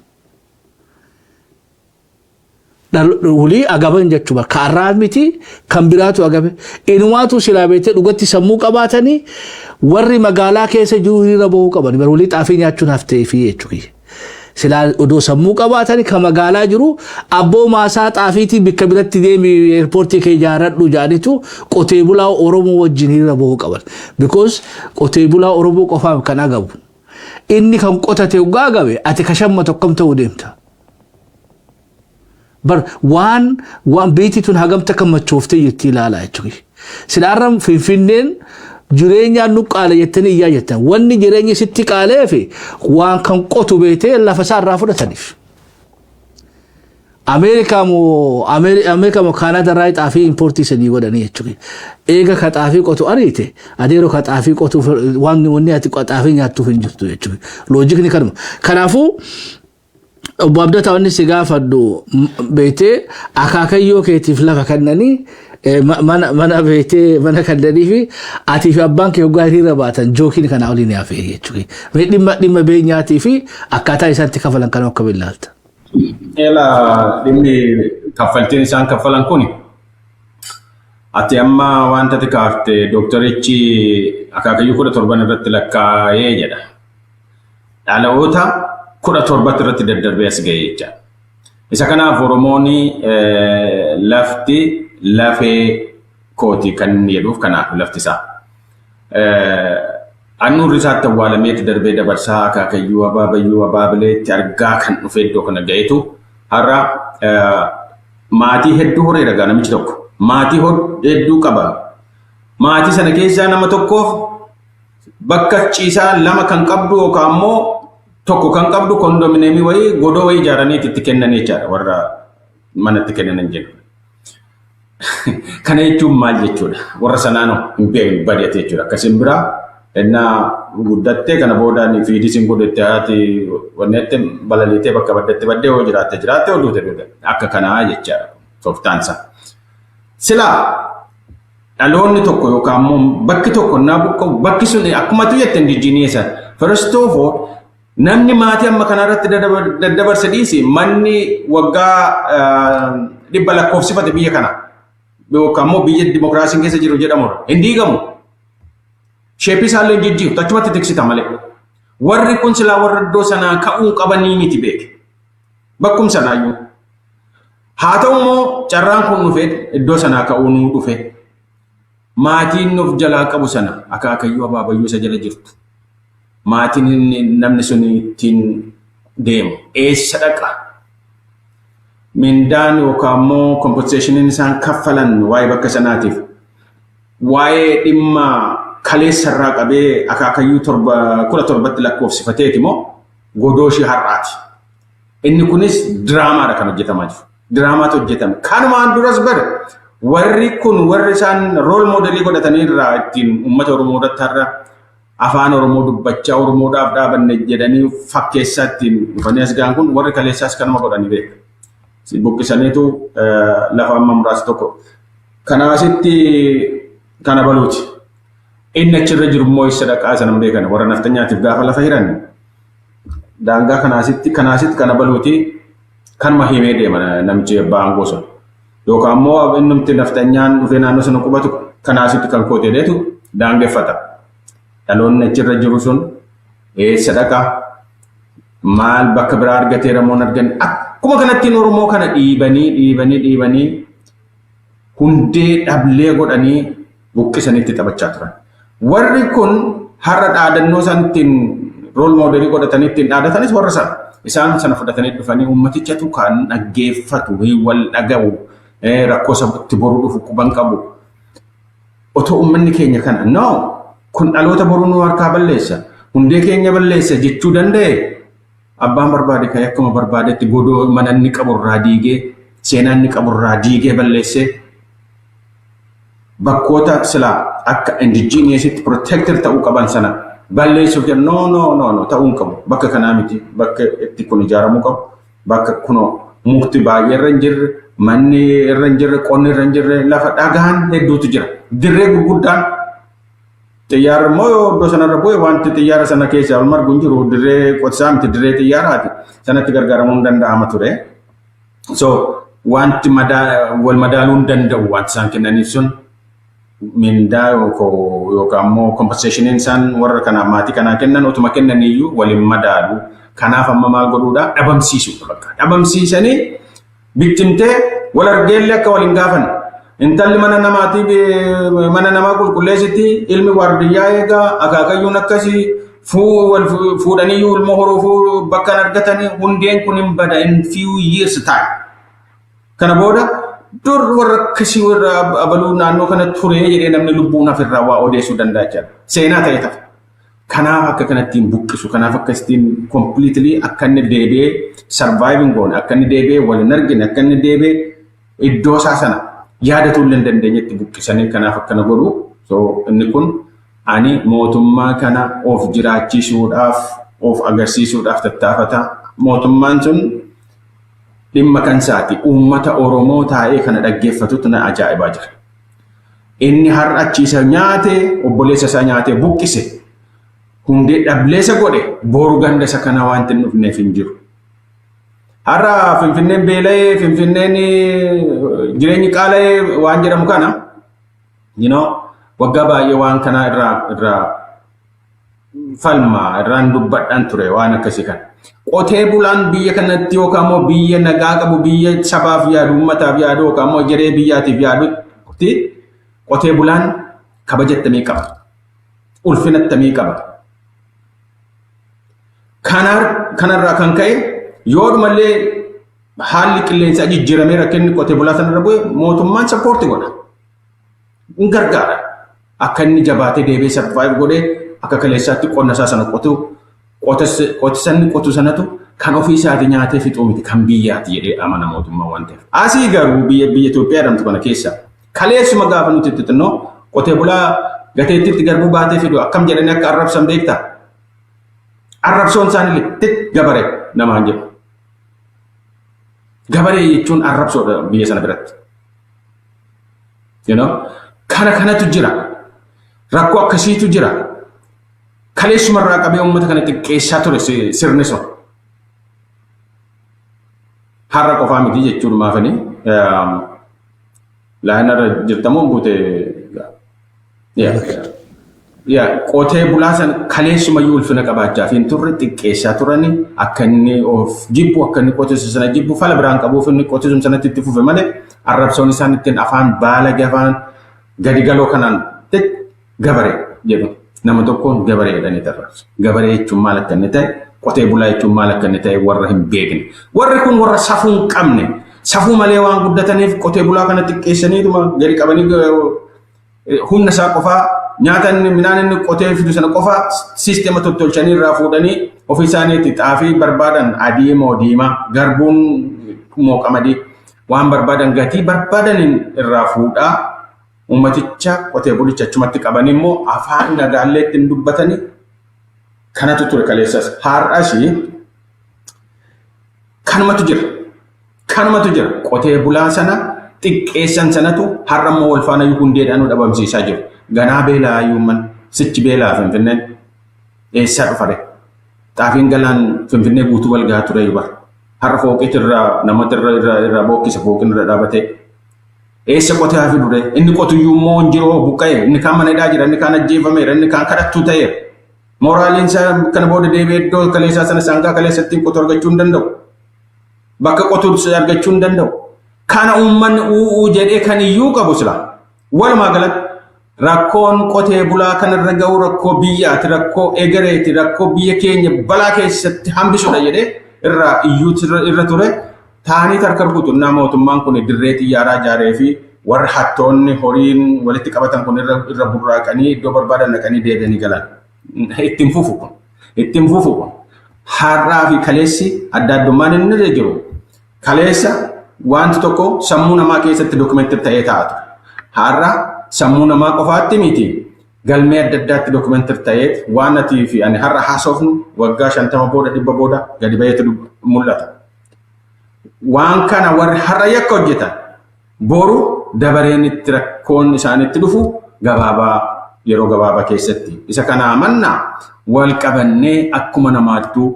hulii agaban jechuudha kaarraa miti kan biraatu agabe inumaatu silaa beete dhugatti sammuu qabaatanii warri magaalaa keessa jiru hiriira bahuu qaban hulii xaafii nyaachuun haftee fi jechuudha silaa odoo sammuu qabaatanii kan magaalaa jiru abboo maasaa xaafiitii bikka biratti deemi eerpoortii kee ijaaradhu jaanitu qotee bulaa Oromoo wajjin hiriira bahuu qaban because qotee bulaa Oromoo qofaaf kan agabu inni kan qotate ugaa agabe ati kashamma tokkam ta'uu deemta bar waan beeti tun hagamta kan machoofte jirti ilaalaa jechuudha silaarram finfinneen jireenya nuqaale jettanii iyyaa jettan wanni jireenya sitti qaalee fi waan kan qotu beetee lafa isaa irraa fudhataniif Amerika mo Canada irraa xaafii importii sadii godhanii jechuudha eega ka xaafii qotu ariite adeero ka xaafii qotu wanni ati xaafii nyaattuuf hin jirtu jechuudha loojikni kanuma kanaafuu obbo Abdata wanni si gaafadhu beetee akaakayyoo keetiif lafa kannanii mana beetee mana kannanii fi ati fi abbaan kee hoggaa hiriira baatan jookiin kana waliin yaafee jechuudha dhimma beenyaatii fi akkaataa isaanitti kafalan kan akka bilaalta. Dhimmi kaffaltiin isaan kaffalan kuni ati amma wanta tikaafte doktarichi akaakayyuu 17 irratti lakkaa'ee jedha dhaloota 17 irratti daddarbee as ga'ee jecha isa kanaaf Oromooni lafti lafee kooti kan jedhuuf kanaaf lafti isaa annuurri isaatti awwaalameetti darbee dabarsaa akaakayyuu abaabayyuu abaabileetti argaa kan dhufe iddoo kana ga'etu har'a maatii hedduu horee dhagaa namichi tokko maatii hedduu qaba maatii sana keessaa nama tokkoof bakka ciisaa lama kan qabdu yookaan immoo tokko kan qabdu kondominiyeemii wayii godoo wayii ijaaraniiti itti kennan jechaadha warra manatti kennan jedhu. Kana jechuun maal jechuudha warra sanaanoo hin beekne badeete jechuudha akkasiin biraa ennaa guddattee kana boodaan fiidisiin godhatte haati wanneette balaliitee bakka baddatte baddee yoo jiraatte oduute duudha akka kanaa jechaadha tooftaansa. Silaa dhaloonni tokko yookaan immoo bakki tokko naa buqqa'u bakki sun akkuma tuyyatti indijiiniyeessan first of all namni maatii amma kanarratti daddabarse dhiisi manni waggaa 100 lakkoofsifate biyya kana yookaan immoo biyya dimokiraasiin keessa jiru jedhamu hin diigamu. Sheepii isaallee jijjiiru achumatti tiksita malee warri kun silaa warra iddoo sanaa ka'uu qabanii miti beeke bakkum sanaayyuu haa ta'u immoo carraan kun dhufee iddoo sanaa ka'uu nuu dhufe maatiin nuuf jalaa qabu sana akaakayyuu abaabayyuu isa jala jirtu maatiin namni sun ittiin deemu eessa dhaqa mindaan yookaan immoo kompenseeshiniin isaan kaffalan waa'ee bakka sanaatiif waa'ee dhimma kaleessa irraa qabee akaakayyuu 17 lakkoofsifateeti moo godoo ishee har'aati. Inni kunis diraamaadha kan hojjetamaa jiru. Diraamaatu hojjetame. Kanumaan duras bare warri kun warri isaan rool moodelii godhatanii irraa ittiin uummata Oromoo irratti har'a afaan Oromoo dubbachaa Oromoodhaaf dhaabanne jedhanii fakkeessaa ittiin dhufanii as ga'an kun warri kaleessaas kanuma godhanii beeku. Buqqisaniitu lafa amma muraasa tokko. Kanaasitti kana baluuti. Inni achirra jiru immoo isa dhaqaa sana beekan warra naftanyaatiif gaafa lafa hiran daangaa kanaasitti kana baluuti kanuma himee deema namichi abbaa aangoo sun yookaan immoo innumti naftanyaan dhufee naannoo sana qubatu kanaasitti kan kootee deetu daangeffata dhaloonni achirra jiru sun eessa dhaqaa maal bakka biraa argatee ramoon argan akkuma kanattiin Oromoo kana dhiibanii hundee dhablee godhanii buqqisanitti taphachaa turan. Warri kun har'a dhaadannoo santiin rool moodelii godhatanii ittiin dhaadatanis warra sana isaan sana fudhatanii dhufanii uummatichatu kan dhaggeeffatu wal dhagahu rakkoo sabatti boruu dhufu quban qabu otoo uummanni keenya kana no kun dhaloota boruu nu harkaa balleessa hundee keenya balleessa jechuu danda'e abbaan barbaade kan akkuma barbaadetti godoo mananni qaburraa diigee seenaanni qaburraa diigee balleessee bakkoota silaa akka indigenous protector ta'uu qaban sana balleessuuf jedhu no ta'uu hin qabu bakka kanaa miti bakka itti kun ijaaramuu qabu bakka kunoo mukti baay'ee irra hin jirre manni irra hin jirre qonni irra hin jirre lafa dhagaan hedduutu jira dirree gurguddaan xiyyaara immoo iddoo sanarra bu'e wanti xiyyaara sana keessa wal margu hin jiru dirree qotisaa miti dirree xiyyaaraati sanatti gargaaramuu hin danda'ama ture so wanti wal madaaluun danda'u wanti isaan kennaniif sun mindaa yookaan immoo compensationiin isaan warra kanaa maatii kanaa kennan utuma kennaniyyuu waliin madaalu. Kanaaf amma maal godhuudha dhabamsiisuu bakka. Dhabamsiisanii bittimtee wal argeellee akka waliin gaafan. Intalli mana namaa qulqulleessitti ilmi waardiyyaa eegaa akaakayyuun akkasii fuudhaniyyuu ilmoo horuu bakka argatanii hundeen kun hin bada in few years time. Kana booda dur warra akkasii warra abaluu naannoo kana turee jedhee namni lubbuun ofirraa waa odeessuu danda'a jechuudha. Seenaa ta'e ta'a. Kanaaf akka kanattiin buqqisu kanaaf akkasittiin completely akka inni deebi'ee surviving goone akka inni deebi'ee wal hin argine akka inni deebi'ee iddoo isaa sana yaadatuu hin dandeenyetti buqqisanii kanaaf akkana godhu. So inni kun ani mootummaa kana of jiraachisuudhaaf of agarsiisuudhaaf tattaafata. Mootummaan sun dhimma kan isaati uummata Oromoo taa'ee kana dhaggeeffatutti na ajaa'ibaa jira. Inni har'a achiisa nyaatee obboleessa isaa nyaatee buqqise. Hundee dhableessa godhe boru ganda isa kana wanti hin dhufneef hin jiru. Har'a Finfinneen beela'ee Finfinneen jireenyi qaala'ee waan jedhamu kana waggaa baay'ee waan kana irraa falmaa irraan dubbadhaan ture waan akkasii kana. Qotee bulaan biyya kanatti yookaan immoo biyya nagaa qabu biyya sabaaf yaadu uummataaf yaadu yookaan immoo jiree biyyaatiif yaadutti qotee bulaan kabajattamii qaba. Ulfinattamii qaba. Kanarraa kan ka'e yoodhumallee haalli qilleensaa jijjiiramee rakkinni qotee bulaa sanarra bu'e mootummaan sappoortii godha. In gargaara. Akka inni jabaatee deebi'ee survive godhee akka kaleessaatti qonna isaa sana qotisanni qotu sanatu kan ofii isaatii nyaatee fixuu miti kan biyyaati jedhee amana mootummaa waan ta'eef. Asii garuu biyya Itoophiyaa jedhamtu kana keessa kaleessuma gaafa nuti itti xinnoo qotee bulaa gateettiitti garbuu baatee fidu akkam jedhanii akka arrabsan beektaa? Arrabsoon isaanii gabaree namaan jedhu. Gabaree jechuun arrabsoodha biyya sana biratti. Kanatu jira. Rakkoo akkasiitu jira. Kaleessumarraa qabee uummata kana xiqqeessaa ture sirni sun. Har'a qofaa miti jechuun maafanii laayinarra jirtamuun buute qotee bulaa sana kaleessumayyuu ulfina qabaachaa fi hin turre xiqqeessaa turani akka inni of jibbu akka inni qotisu sana jibbu fala biraan qabuuf inni qotisu sanatti itti fufe malee arrabsoon isaan ittiin afaan baala gafaan gadi galoo kanaan gabaree jedhu nama tokkoon gabaree jedhanii tarraabsu. Gabaree jechuun maal akka inni ta'e qotee bulaa jechuun maal akka inni ta'e warra hin beekne. Warri kun warra safuu hin qabne safuu malee waan guddataniif qotee bulaa kana xiqqeessaniituma gadi qabanii humna isaa qofaa nyaata midhaan inni qotee fidu sana qofaa siisteema tottolchanii irraa fuudhanii ofii isaaniitti xaafii barbaadan adii moo diimaa garbuun moo qamadii waan barbaadan gatii barbaadaniin irraa fuudhaa ummaticha qotee bulicha achumatti qabanii immoo afaan nagaalleetti hin dubbatanii kanatu ture kaleessas har'as kanumatu jira qotee bulaa sana xiqqeessan sanatu har'a immoo wal faana hundeedhaan dhabamsiisaa jiru. Ganaa beelaa ayyuumman sichi beelaa Finfinneen eessaa dhufare xaafiin galaan Finfinnee guutuu wal gahaa ture yubar har'a fooqiit irraa namoota irraa bookkisa fooqin irra dhaabatee eessa qotee hafi dure inni qotuyyuu immoo hin jiru buqqa'e inni kaan mana hidhaa jira inni kaan ajjeefameera inni kaan kadhattuu ta'eera moraaliin isaa kana booda deebi'ee iddoo kaleessaa sana sangaa kaleessatti qotu argachuu hin danda'u bakka qotu argachuu hin danda'u kana uummanni u'uu jedhee kan iyyuu qabu sila walumaa galatti rakkoon qotee bulaa kanarra ga'u rakkoo biyyaati rakkoo egereeti rakkoo biyya keenya balaa keessatti hambisuudha jedhee irraa iyyuu irra ture taanii tarkarbuutu naa mootummaan kun dirree xiyyaaraa ijaaree fi warra hattoonni horiin walitti qabatan kun irra burraaqanii iddoo barbaadan dhaqanii deebi'anii galan ittiin fufu kun har'aa fi kaleessi adda addummaan inni irra jiru kaleessa wanti tokko sammuu namaa keessatti dookumentii ta'ee taa'atu har'aa sammuu namaa qofaatti miti galmee adda addaatti dookumentii ta'eet waan atii fi ani har'a haasofnu waggaa 50 booda 100 booda gadi bayeetu mul'ata. Waan kana warri har'a yakka hojjetan boru dabareen itti rakkoon isaanitti dhufu yeroo gabaabaa keessatti isa kana amannaa wal qabannee akkuma namaattuu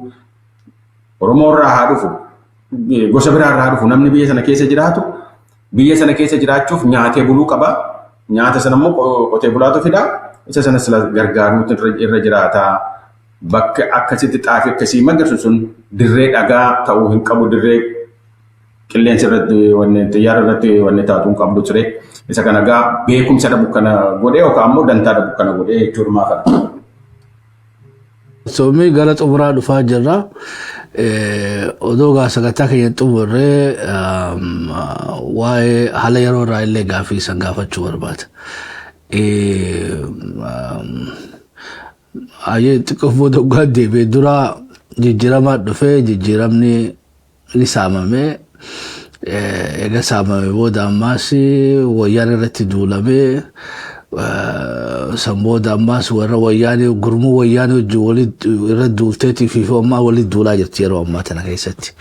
Oromoo irraa haa dhufu gosa biraa irraa dhufu namni biyya sana keessa jiraatu biyya sana keessa jiraachuuf nyaatee buluu qaba. Nyaata sana immoo qotee bulaatu fida. Isa sana sila gargaaruutu irra jiraata. Bakka akkasitti xaafii akkasii magarsu sun dirree dhagaa ta'uu hin qabu. Dirree qilleensa irratti wanne xiyyaara irratti wanne taatu hin qabdu ture. Isa kana gaa beekumsa dhabu kana godhee yookaan immoo dantaa dhabu kana godhee jechuudha maafadha. Soomii gara xumuraa dhufaa jirra. Odoo sagantaa keenya xumurree waa'ee haala yeroo irraa illee gaaffii san gaafachuu barbaada. Ayyee xiqqoof booda dhugaa deebi'ee dura jijjiiramaa dhufee jijjiiramni ni saamamee eega saamamee booda ammaas wayyaan irratti duulamee Sambooda ammaas warra wayyaanii gurmuu wayyaanii wajjin walitti irra duulteetii fi ammaa walitti duulaa jirti yeroo ammaa tana keessatti.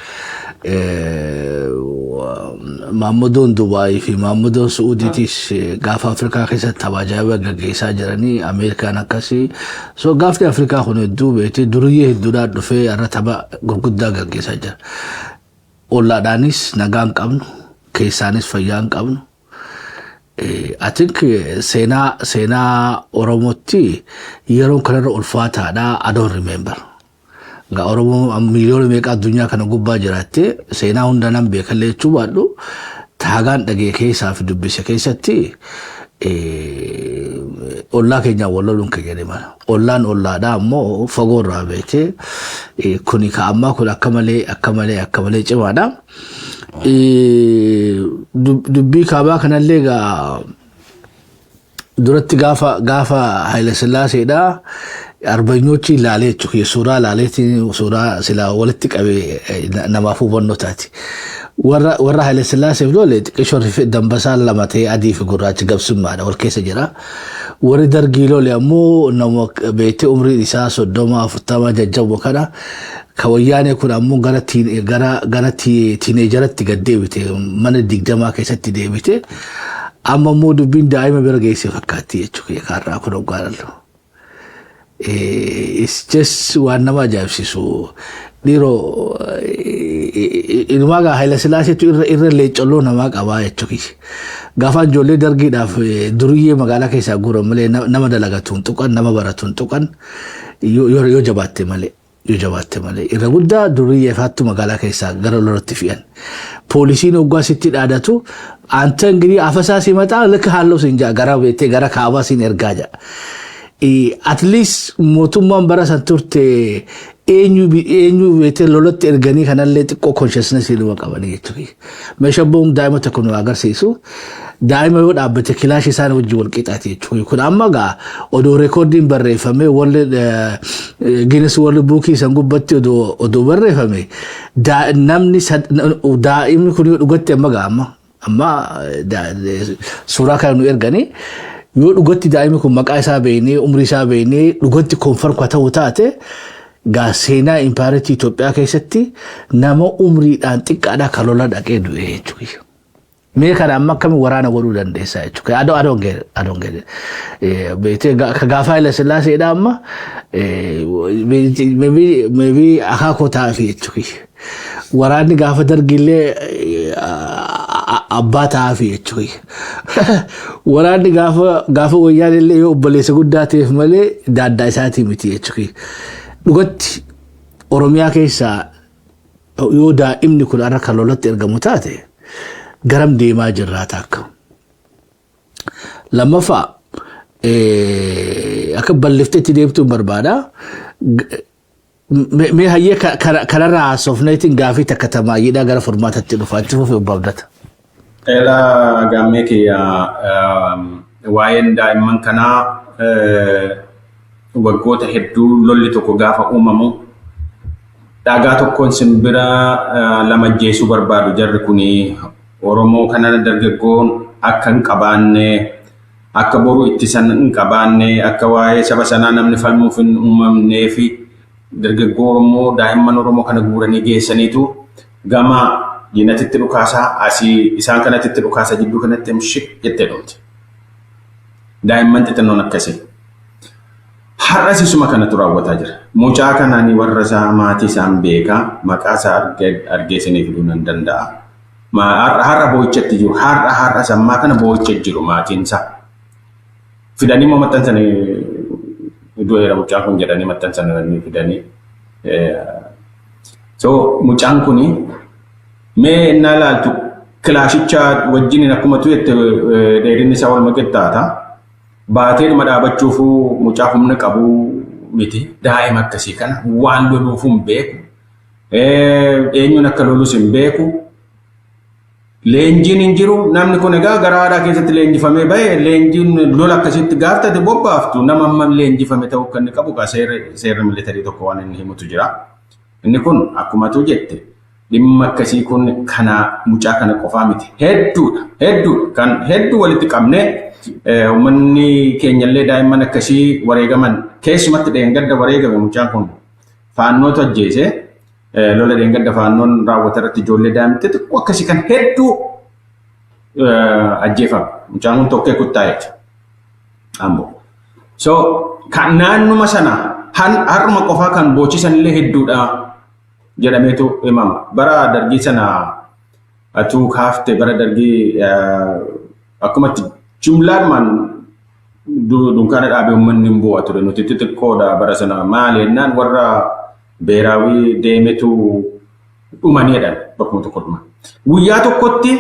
Maammudoon Dubaayii fi maammudoon Suudiitis gaafa Afrikaa keessatti tabaajaa gaggeessaa jiranii Ameerikaan akkasii. So gaafni Afrikaa kun hedduu beekte duriyyee hedduudhaan dhufee irra tapha gurguddaa gaggeessaa jira. Ollaadhaanis nagaa hin qabnu, keessaanis fayyaa hin qabnu. I think seenaa Oromootti yeroon kanarra ulfaataadha. I don't remember. Ga Oromoo miliyoona meeqa addunyaa kana gubbaa jiraatte seenaa hunda nan beekallee jechuu baadhu taagaan dhagee keessaa fi dubbise keessatti ollaa keenyaan wal loluun keenya deemana. Ollaan ollaadhaa ammoo fagoo irraa beekte kuni ka ammaa kun akka malee cimaadha. Dubbii kaabaa kanallee gaa duratti gaafa Haile Sillaaseedha arbanyoochi ilaalee jechuudha. Suuraa ilaaleetiin suuraa silaa walitti qabee namaaf hubannoo taati. Warra Haile Sillaaseef lole xiqqeeshoo rifee dambasaan lama ta'ee adii fi gurraachi gabsummaadha wal keessa jira. Warri Dargii lole ammoo nama beektee umriin isaa 30-40 jajjaboo kana. Kawayyaanee kun ammoo gara tiineejaratti gad deebite mana 20 keessatti deebite amma ammoo dubbiin daa'ima bira geesse fakkaatti jechuudha kaarraa kun oggaarallu. It's just waan nama ajaa'ibsiisu. Dhiiroo ilmaa gaa Haile Sillaaseetu irra leeccalloo namaa qabaa jechuudha. Gaafaan ijoollee dargiidhaaf duriyyee magaalaa keessaa guuran malee nama dalagatuun tuqan nama baratuun tuqan yoo jabaatte malee. Irra guddaa duriyyee faattu magaalaa keessaa gara lolatti fi'an. Poolisiin hoggaa sitti dhaadatu anta ingirii afasaa simataa lakka halluu siin jaa gara beektee gara kaabaa siin ergaa jaa. At least mootummaan bara san turte eenyu beektee lolatti erganii kanallee xiqqoo consciousness ilma qabanii jechuudha. Meeshaa boon daa'ima tokko nu agarsiisu. Daa'ima yoo dhaabbate kilaashii isaan wajjin wal qixaati jechuudha. Kun amma gaa odoo reekoordiin barreeffame Guinness World Book san gubbatti odoo barreeffame namni daa'imni kun yoo dhugatti amma gaa amma suuraa kana nu erganii yoo dhugatti daa'imni kun maqaa isaa beeknee umrii isaa beeknee dhugatti konfirm ta'uu taate gaa seenaa impaayirtii Itoophiyaa keessatti nama umriidhaan xiqqaadhaa kan lola dhaqee du'e jechuudha. Mee kana amma akkamiin waraana godhuu dandeessaa jechuudha. I don't get it. Beektee gaafa Haile Sillaaseedha amma maybe akaakoo taa'afi jechuudha. Waraanni gaafa Dargillee abbaa taa'afi jechuudha. Waraanni gaafa wayyaanillee yoo obboleessa guddaa ta'eef malee daaddaa isaatii miti jechuudha. Dhugatti Oromiyaa keessaa yoo daa'imni kun har'a kan lolatti ergamu taate garam deemaa jirraa taakka. Lammaffaa akka balleefteetti deemtuun barbaada. Mee hayyee kanarraa haasofneetiin gaafii takka tamaayyidhaa gara furmaatatti dhufaatti fufee obbaabdata. Gaammee kiyya waa'een daa'imman kanaa waggoota hedduu lolli tokko gaafa uumamu dhagaa tokkoon simbira lama jeesuu barbaadu jarri kuni Oromoo kana dargaggoon akka hin qabaanne akka boru ittisan hin qabaanne akka waa'ee saba sanaa namni falmuuf hin uumamnee fi dargaggoo Oromoo daa'imman Oromoo kana guuranii geessaniitu gama diinatitti dhukaasaa asii isaan kanatti dhukaasaa jidduu kanatti himshik jettee dhooti. Daa'imman xixinnoon akkasii. Har'as isuma kanatu raawwataa jira. mucaa kanaan warra isaa maatii isaan beekaa maqaa isaa argeessanii fiduu nan danda'a. Har'a boo'ichatti jiru har'a sammaa kana boo'icha jiru maatiin isaa. Fidanii moo maxxansanii iddoo heera mucaan kun jedhanii maxxansanii fidanii. So mucaan kuni mee innaa laaltu kilaashicha wajjin akkuma tu'etti dheerinni isaa wal maqettaata. Baatee dhuma dhaabachuufuu mucaa humna qabu miti daa'ima akkasii kana waan loluuf hin beeku. Eenyuun akka lolus hin beeku. Leenjiin hin jiru namni kun egaa gara aadaa keessatti leenjifamee bahe leenjiin lola akkasitti gaaftate bobbaaftu nama amma leenjifame ta'uu kan qabu seera militarii tokko waan inni himutu jira. Inni kun akkuma tu jette dhimma akkasii kun kana mucaa kana qofaa miti hedduudha kan hedduu walitti qabne uummanni keenyallee daa'imman akkasii wareegaman keessumatti dheengadda wareegame mucaan kun faannootu ajjeese. Lola dheengadda faannoon raawwata irratti ijoollee daa'imti xiqqoo akkasii kan hedduu ajjeefame. Mucaan kun tokkee kuttaa'eeti. Ammoo. So kan naannuma sana har'uma qofaa kan boochisan illee hedduudha jedhameetu himama. Bara dargii sana atuu kaafte bara dargii akkumatti jumlaadhumaan dunkaana dhaabee uummanni hin bu'aa ture. Nuti xixiqqoodha bara sana maali jennaan warra beeraawii deemetu dhumaniidhaan bakkuma tokko dhuma. Guyyaa tokkotti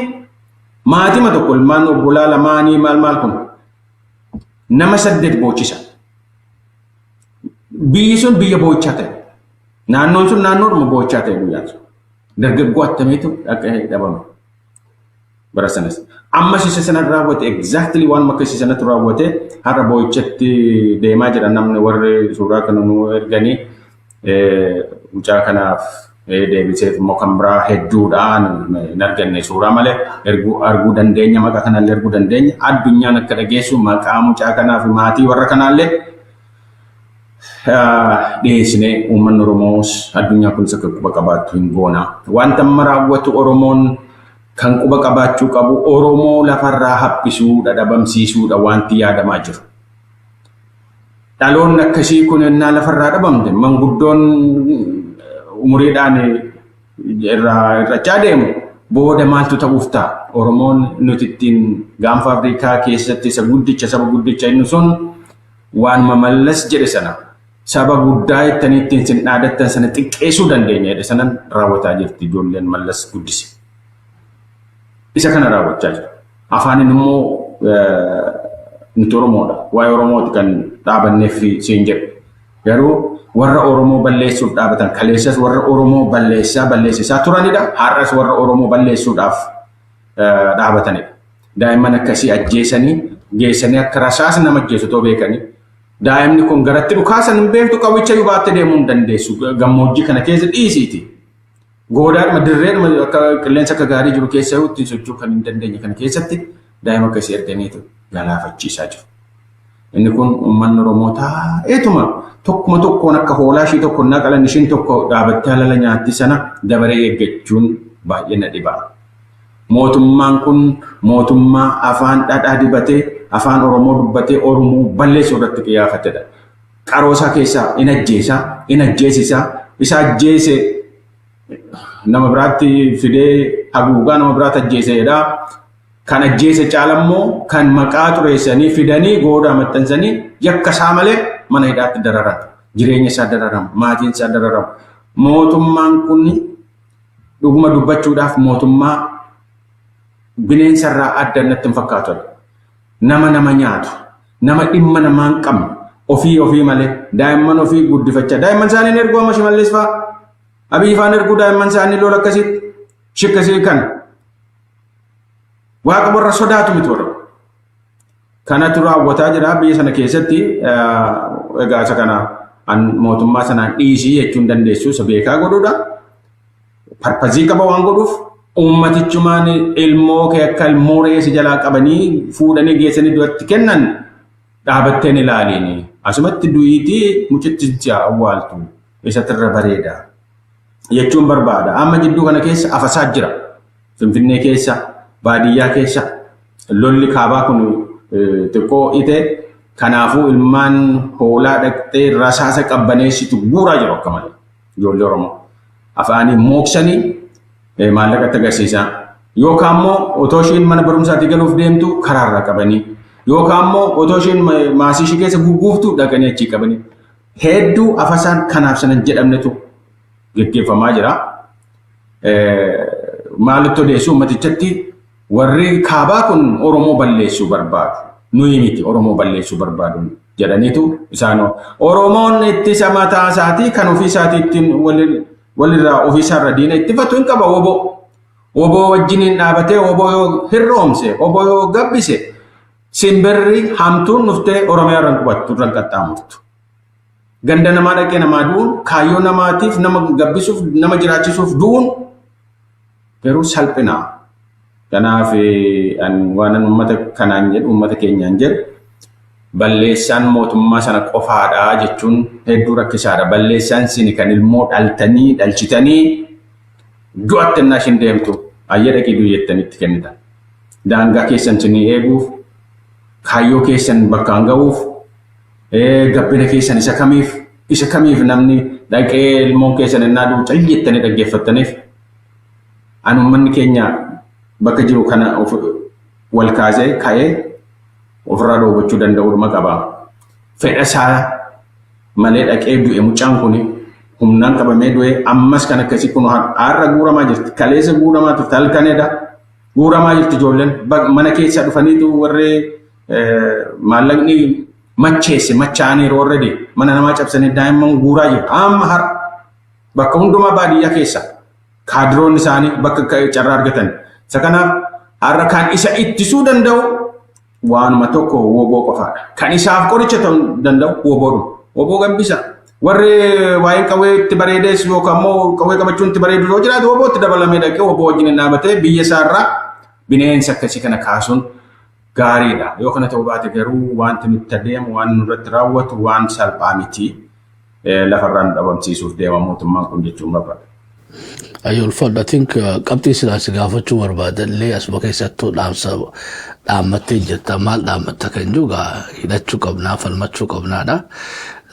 maatima tokko ilmaan obbolaa lamaanii maal kun nama 8 boochisa. Biyyi sun biyya boochaa ta'e. Naannoon sun naannoodhuma boochaa ta'e guyyaan sun. Dargaggoo attamiitu dhaqee dhabame. Bara sanas. Ammas isa sana raawwate exactly waan makka isa sanatti raawwate har'a boo'ichatti deemaa jira namni warri suuraa kana nu erganii. Mucaa kanaaf deebisee immoo kan biraa hedduudhaan hin arganne suuraa malee arguu dandeenya maqaa kanallee arguu dandeenya addunyaan akka dhageessu maqaa mucaa kanaaf maatii warra kanaallee dhiyeessinee uummanni Oromoos addunyaa kunis akka quba qabaattu hin goona. Wanta amma raawwatu Oromoon kan quba qabaachuu qabu Oromoo lafarraa haphisuu dhabamsiisuudha wanti yaadamaa jiru. Dhaloonni akkasii kun innaa lafarraa dhabamte manguddoon umuriidhaan irrachaa deemu booda maaltu ta'uuf ta'a. Oromoon nuti ittiin gaanfa Afrikaa keessatti isa guddicha saba guddicha inni sun waan Mallas jedhe sana saba guddaa jettanii ittiin sin dhaadattan sana xiqqeessuu dandeenya jedhe sanan raawwataa jirti ijoolleen Mallas guddise. Isa kana raawwachaa jira. Afaanin immoo nuti Oromoodha. Waa'ee Oromooti kan dhaabannee fi siin jedhu. Garuu warra Oromoo balleessuuf dhaabatan kaleessas warra Oromoo balleessisaa turanidha. Har'as warra Oromoo balleessuudhaaf dhaabatanidha. Daa'imman akkasii ajjeesanii geessanii akka rasaasa nama ajjeesu too beekanii. Daa'imni kun garatti dhukaasan hin beektu qawwicha yoo baatte deemuu hin dandeessu. Gammoojjii kana keessa dhiisiiti. Goodaadhuma dirreedhuma akka qilleensa akka gaarii jiru keessa yoo ittiin socho'uu kan hin dandeenye kana keessatti daa'ima akkasii erganiitu galaafachiisaa jiru. Inni kun uummanni Oromoo taa'eetuma tokkuma tokkoon akka hoolaa ishii tokko naqalan ishiin tokko dhaabattee halala nyaatti sana dabaree eeggachuun baay'ee na dhiba. Mootummaan kun mootummaa afaan dhadhaa dibatee afaan Oromoo dubbatee Oromoo balleessuu irratti xiyyeeffatedha. Qaroosaa keessaa in ajjeesisaa isa ajjeese nama biraatti fidee haguugaa nama biraatti ajjeesedha. Kan ajjeese caalammoo kan maqaa xureessanii fidanii goodaa maxxansanii yakka isaa malee mana hidhaatti dararan. Jireenya isaa dararan, maatiin isaa dararan. Mootummaan kun dhuguma dubbachuudhaaf mootummaa bineensarraa adda natti hin fakkaatu. Nama nyaatu, nama dhimma namaa hin qabne, ofii malee daa'imman ofii guddifachaa. Daa'imman isaanii erguu amma Shimallis fa'aa. Abiyyi fa'aan erguu daa'imman isaanii lola akkasitti shikkasii kana. Waaqa warra sodaatu miti warra. Kanatu raawwataa jira biyya sana keessatti egaa isa kana mootummaa sanaan dhiisii jechuun dandeessu isa beekaa godhuudha. Parpazii qaba waan godhuuf ummatichumaan ilmoo kee akka ilmoo reessi jalaa qabanii fuudhanii geessanii duratti kennan dhaabatteen ilaaliini. Asumatti du'iitii mucitti awwaaltu isatirra bareeda jechuun barbaada. Amma jidduu kana keessa afasaa jira. Finfinnee keessa baadiyyaa keessa lolli kaabaa kun xiqqoo ite Kanaafuu ilmaan hoolaa dhaqxee rasaasa qabbaneessitu guuraa jiru akka malee ijoollee Oromoo. Afaanii mooksanii maallaqatti agarsiisaa. Yookaan immoo otoo isheen mana barumsaatti galuuf deemtu karaarraa qabanii. Yookaan immoo otoo isheen maasii ishee keessa gugguuftu dhaqanii achii qabanii. Hedduu afasaan kanaaf sanan jedhamnetu gaggeeffamaa jira. Maalitti odeessu ummatichatti warri kaabaa kun Oromoo balleessuu barbaadu. Nuyi miti Oromoo balleessuu barbaadu jedhaniitu isaan Oromoon ittisa mataa isaatii kan ofii isaatii ittiin walirraa ofii isaarra diina ittifatu hin qaba obbo. Obbo wajjiniin dhaabatee obbo yoo hirroomse obbo yoo gabbise simbirri hamtuun dhuftee Oromiyaa irraan qubattu irraan qaxxaamurtu. Ganda namaa dhaqee namaa du'uun kaayyoo namaatiif nama gabbisuuf nama jiraachisuuf du'uun garuu salphinaa. Kanaaf waan uummata kanaan jedhu uummata keenyaan jedhu balleessaan mootummaa sana qofaadhaa jechuun hedduu rakkisaadha. Balleessaan sini kan ilmoo dhaltanii dhalchitanii du'atti innaa ishin deemtu ayya dhaqii biyyettanitti kennitan. Daangaa keessan sinii eeguuf kaayyoo keessan bakkaan ga'uuf gabbina keessan isa kamiif namni dhaqee ilmoon keessan innaa du'u calleettanii dhaggeeffattaniif an uummanni keenya bakka jiru kana wal kaasee ka'ee ofirraa dhoowwachuu danda'uudhuma qaba. Fedha isaa malee dhaqee du'e mucaan kun humnaan qabamee du'e ammas kan akkasii kun har'a guuramaa jirti. Kaleessa guuramaa turte halkanedha. Guuramaa jirti ijoolleen mana keessa dhufaniitu warri maallaqni macheesse machaanii roorredi mana namaa cabsanii daa'imman guuraa jiru. Amma har'a bakka hundumaa baadiyyaa keessa kaadiroonni isaanii bakka carraa argatan. Isa kanaaf har'a kan isa ittisuu danda'u waanuma tokko woboo qofaadha. Kan isaaf qoricha ta'uu danda'u woboodha. Woboo gabbisa. Warri waa'ee qawwee itti bareedes yookaan immoo qawwee qabachuun itti bareedu yoo jiraatu wobootti dabalamee dhaqee woboo wajjin dhaabatee biyya isaarraa bineensa akkasii kana kaasuun gaariidha. Yoo kana ta'uu baate garuu wanti nutti adeemu waan nurratti raawwatu waan salphaa miti lafarraan dhabamsiisuuf deema mootummaan kun jechuun barbaada. Ayyul fadha think qabxii silaasi gaafachuu barbaadallee asuma keessattuu dhaammattee jirta maal dhaammatta kan jiru hidhachuu qabnaa falmachuu qabnaadha.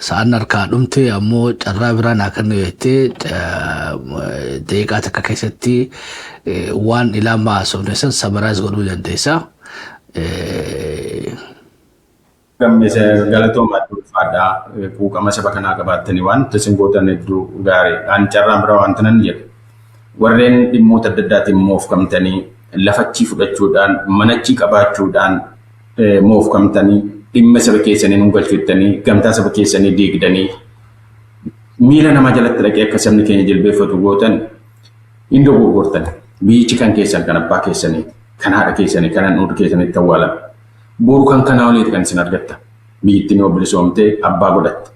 Sa'aan harkaa dhumtee ammoo carraa biraan akka nu jettee deeqaa takka keessatti waan ilaamaa haasofne san samaraas godhuu dandeessa. Gammisa galatooma dhuunfaadhaa quuqama saba kanaa qabaattanii waan isin gootan hedduu gaarii. Ani carraan biraa waan tanan jedhu warreen dhimmoota adda addaatiin moofkamtanii lafachii fudhachuudhaan manachii qabaachuudhaan moofkamtanii dhimma saba keessanii nu galchuuttanii gamtaa saba keessanii diigdanii miila namaa jalatti dhaqee akka sabni keenya jilbeeffatu gootan hin dogoggortan. Biyyichi kan keessan kan abbaa keessanii kan haadha keessanii kan handhuura keessanitti awwaalan. Boru kan kanaa oliiti kan isin argatta. Biyyittiin yoo bilisoomtee abbaa godhatte.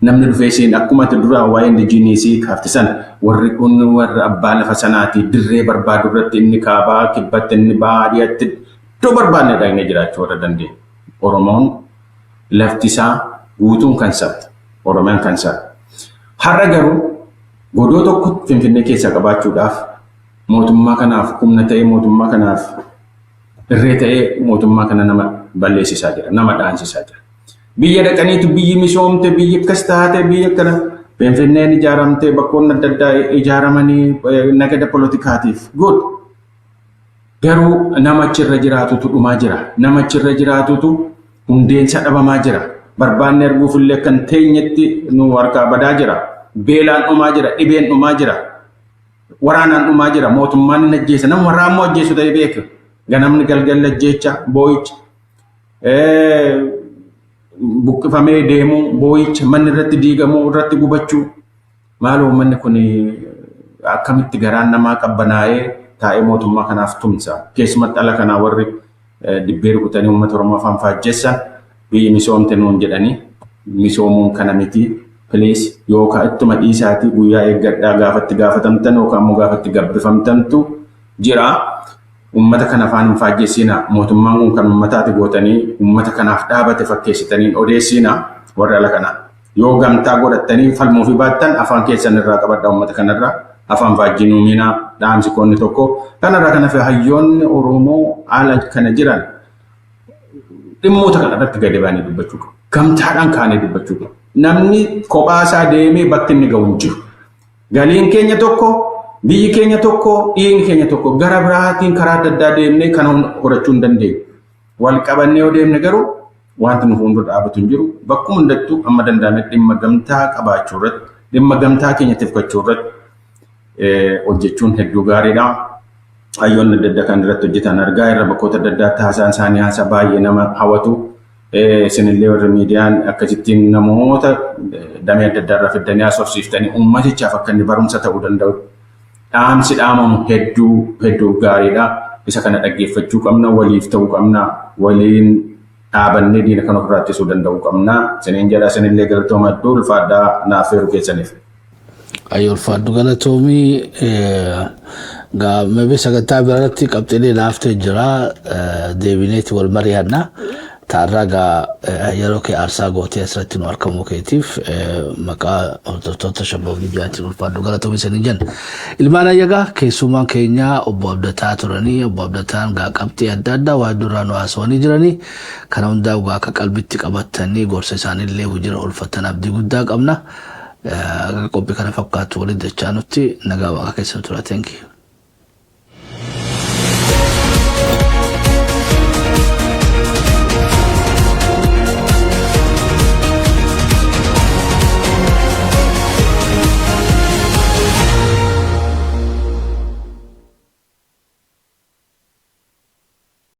Namni dhufee isin akkuma duraa waa'ee indijiinisii kaaftisan warri kun warra abbaa lafa sanaati dirree barbaadu irratti inni kaabaa kibbatti inni baadiyyaatti iddoo barbaadne dhaqnee jiraachuu warra dandeenya. Oromoon lafti isaa guutuun kan sabti. Oromiyaan kan sabti. Har'a garuu godoo tokko Finfinnee keessaa qabaachuudhaaf mootummaa kanaaf humna ta'ee mootummaa kanaaf irree ta'ee mootummaa kana nama balleessisaa jira. Nama dhaansisaa jira. Biyya dhaqaniitu biyyi misoomte biyyi akkas taate biyya akkana Finfinneen ijaaramte bakkoonni adda addaa ijaaramanii nagada poolitikaatiif godhu. Garuu nama achirra jiraatutu dhumaa jira. Nama achirra jiraatutu hundeensa dhabamaa jira. Barbaanni arguufillee kan teenyetti nu harkaa badaa jira. Beelaan dhumaa jira. Dhibeen dhumaa jira. Waraanaan dhumaa jira. Mootummaan hin ajjeesa. Nama warraan moo ajjeesu ta'e beeka. Ganamni galgala ajjeecha boo'icha. Buqqifamee deemuu boo'icha manni irratti diigamuu irratti gubachuu. Maaloo manni kun akkamitti garaan namaa qabbanaa'ee taa'ee mootummaa kanaaf tumsa. Keessumatti ala kanaa warri dibbee rukutanii uummata Oromoo afaan faajjessan biyyi misoomte nuun jedhanii misoomuun kana miti please yookaan ittuma dhiisaatii guyyaa eeggadhaa gaafatti gaafatamtan yookaan immoo gaafatti gabbifamtantu jira. Uummata kana afaan hin faajjessinaa. Mootummaan kun kan uummataati gootanii uummata kanaaf dhaabate fakkeessitanii odeessinaa warra ala kanaa. Yoo gamtaa godhattanii falmuu fi baattan afaan keessan irraa qabadhaa uummata kanarraa. Afaan faajjinuu miinaa dhaamsi koonni tokko kanarraa kana fi hayyoonni Oromoo haala kana jiran dhimmoota kana irratti gadi baanii dubbachuu qabu. Gamtaadhaan kaanee dubbachuu qabu. Namni kophaa isaa deemee bakki inni ga'u hin jiru. Galiin keenya tokko, biyyi keenya tokko, dhiigni keenya tokko gara biraatiin karaa adda addaa deemnee kana horachuu hin dandeenyu. Wal qabannee yoo deemne garuu wanti nu fuuldura dhaabatu hin jiru. Bakkuma hundattuu amma danda'ame dhimma gamtaa qabaachuu irratti, dhimma gamtaa keenya tifkachuu irratti hojjechuun hedduu gaariidha. Hayyoonni adda addaa kan irratti hojjetan argaa irra bakkoota adda addaatti haasaan isaanii haasa baay'ee nama hawwatu. Isinillee warri miidiyaan akkasittiin namoota damee adda addaa irraa fiddanii haasofsiiftanii ummatichaaf akka inni barumsa ta'uu danda'u. Dhaamsi dhaamamu hedduu gaariidha. Isa kana dhaggeeffachuu qabna, waliif ta'uu qabna, waliin dhaabannee diina kan ofirraa ittisuu danda'uu qabna. Isiniin jedha isinillee galatooma hedduu ulfaadhaa naaf heeruu keessaniif. Ayyoo ulfaadhu galatoomii maybe sagantaa biraatti qabxiilee laaftee jira deebineeti wal mari'anna. Taarraa yeroo kee aarsaa gootee asirratti nu argamuu keetiif maqaa hordoftoota Shaboo Miidiyaatiin ulfaadhu galatoomii isiniin jenna. Ilmaan ayyagaa keessummaan keenya obbo Abdataa turanii obbo Abdataan qabxii adda addaa waa duraan nu haasawanii jiranii kana hundaa akka qalbitti qabatanii gorsa isaaniillee hojiirra oolfatan abdii guddaa qabna. Qophii kana fakkaatu waliin dachaa nutti nagaa waaqa keessa tura. Thank you.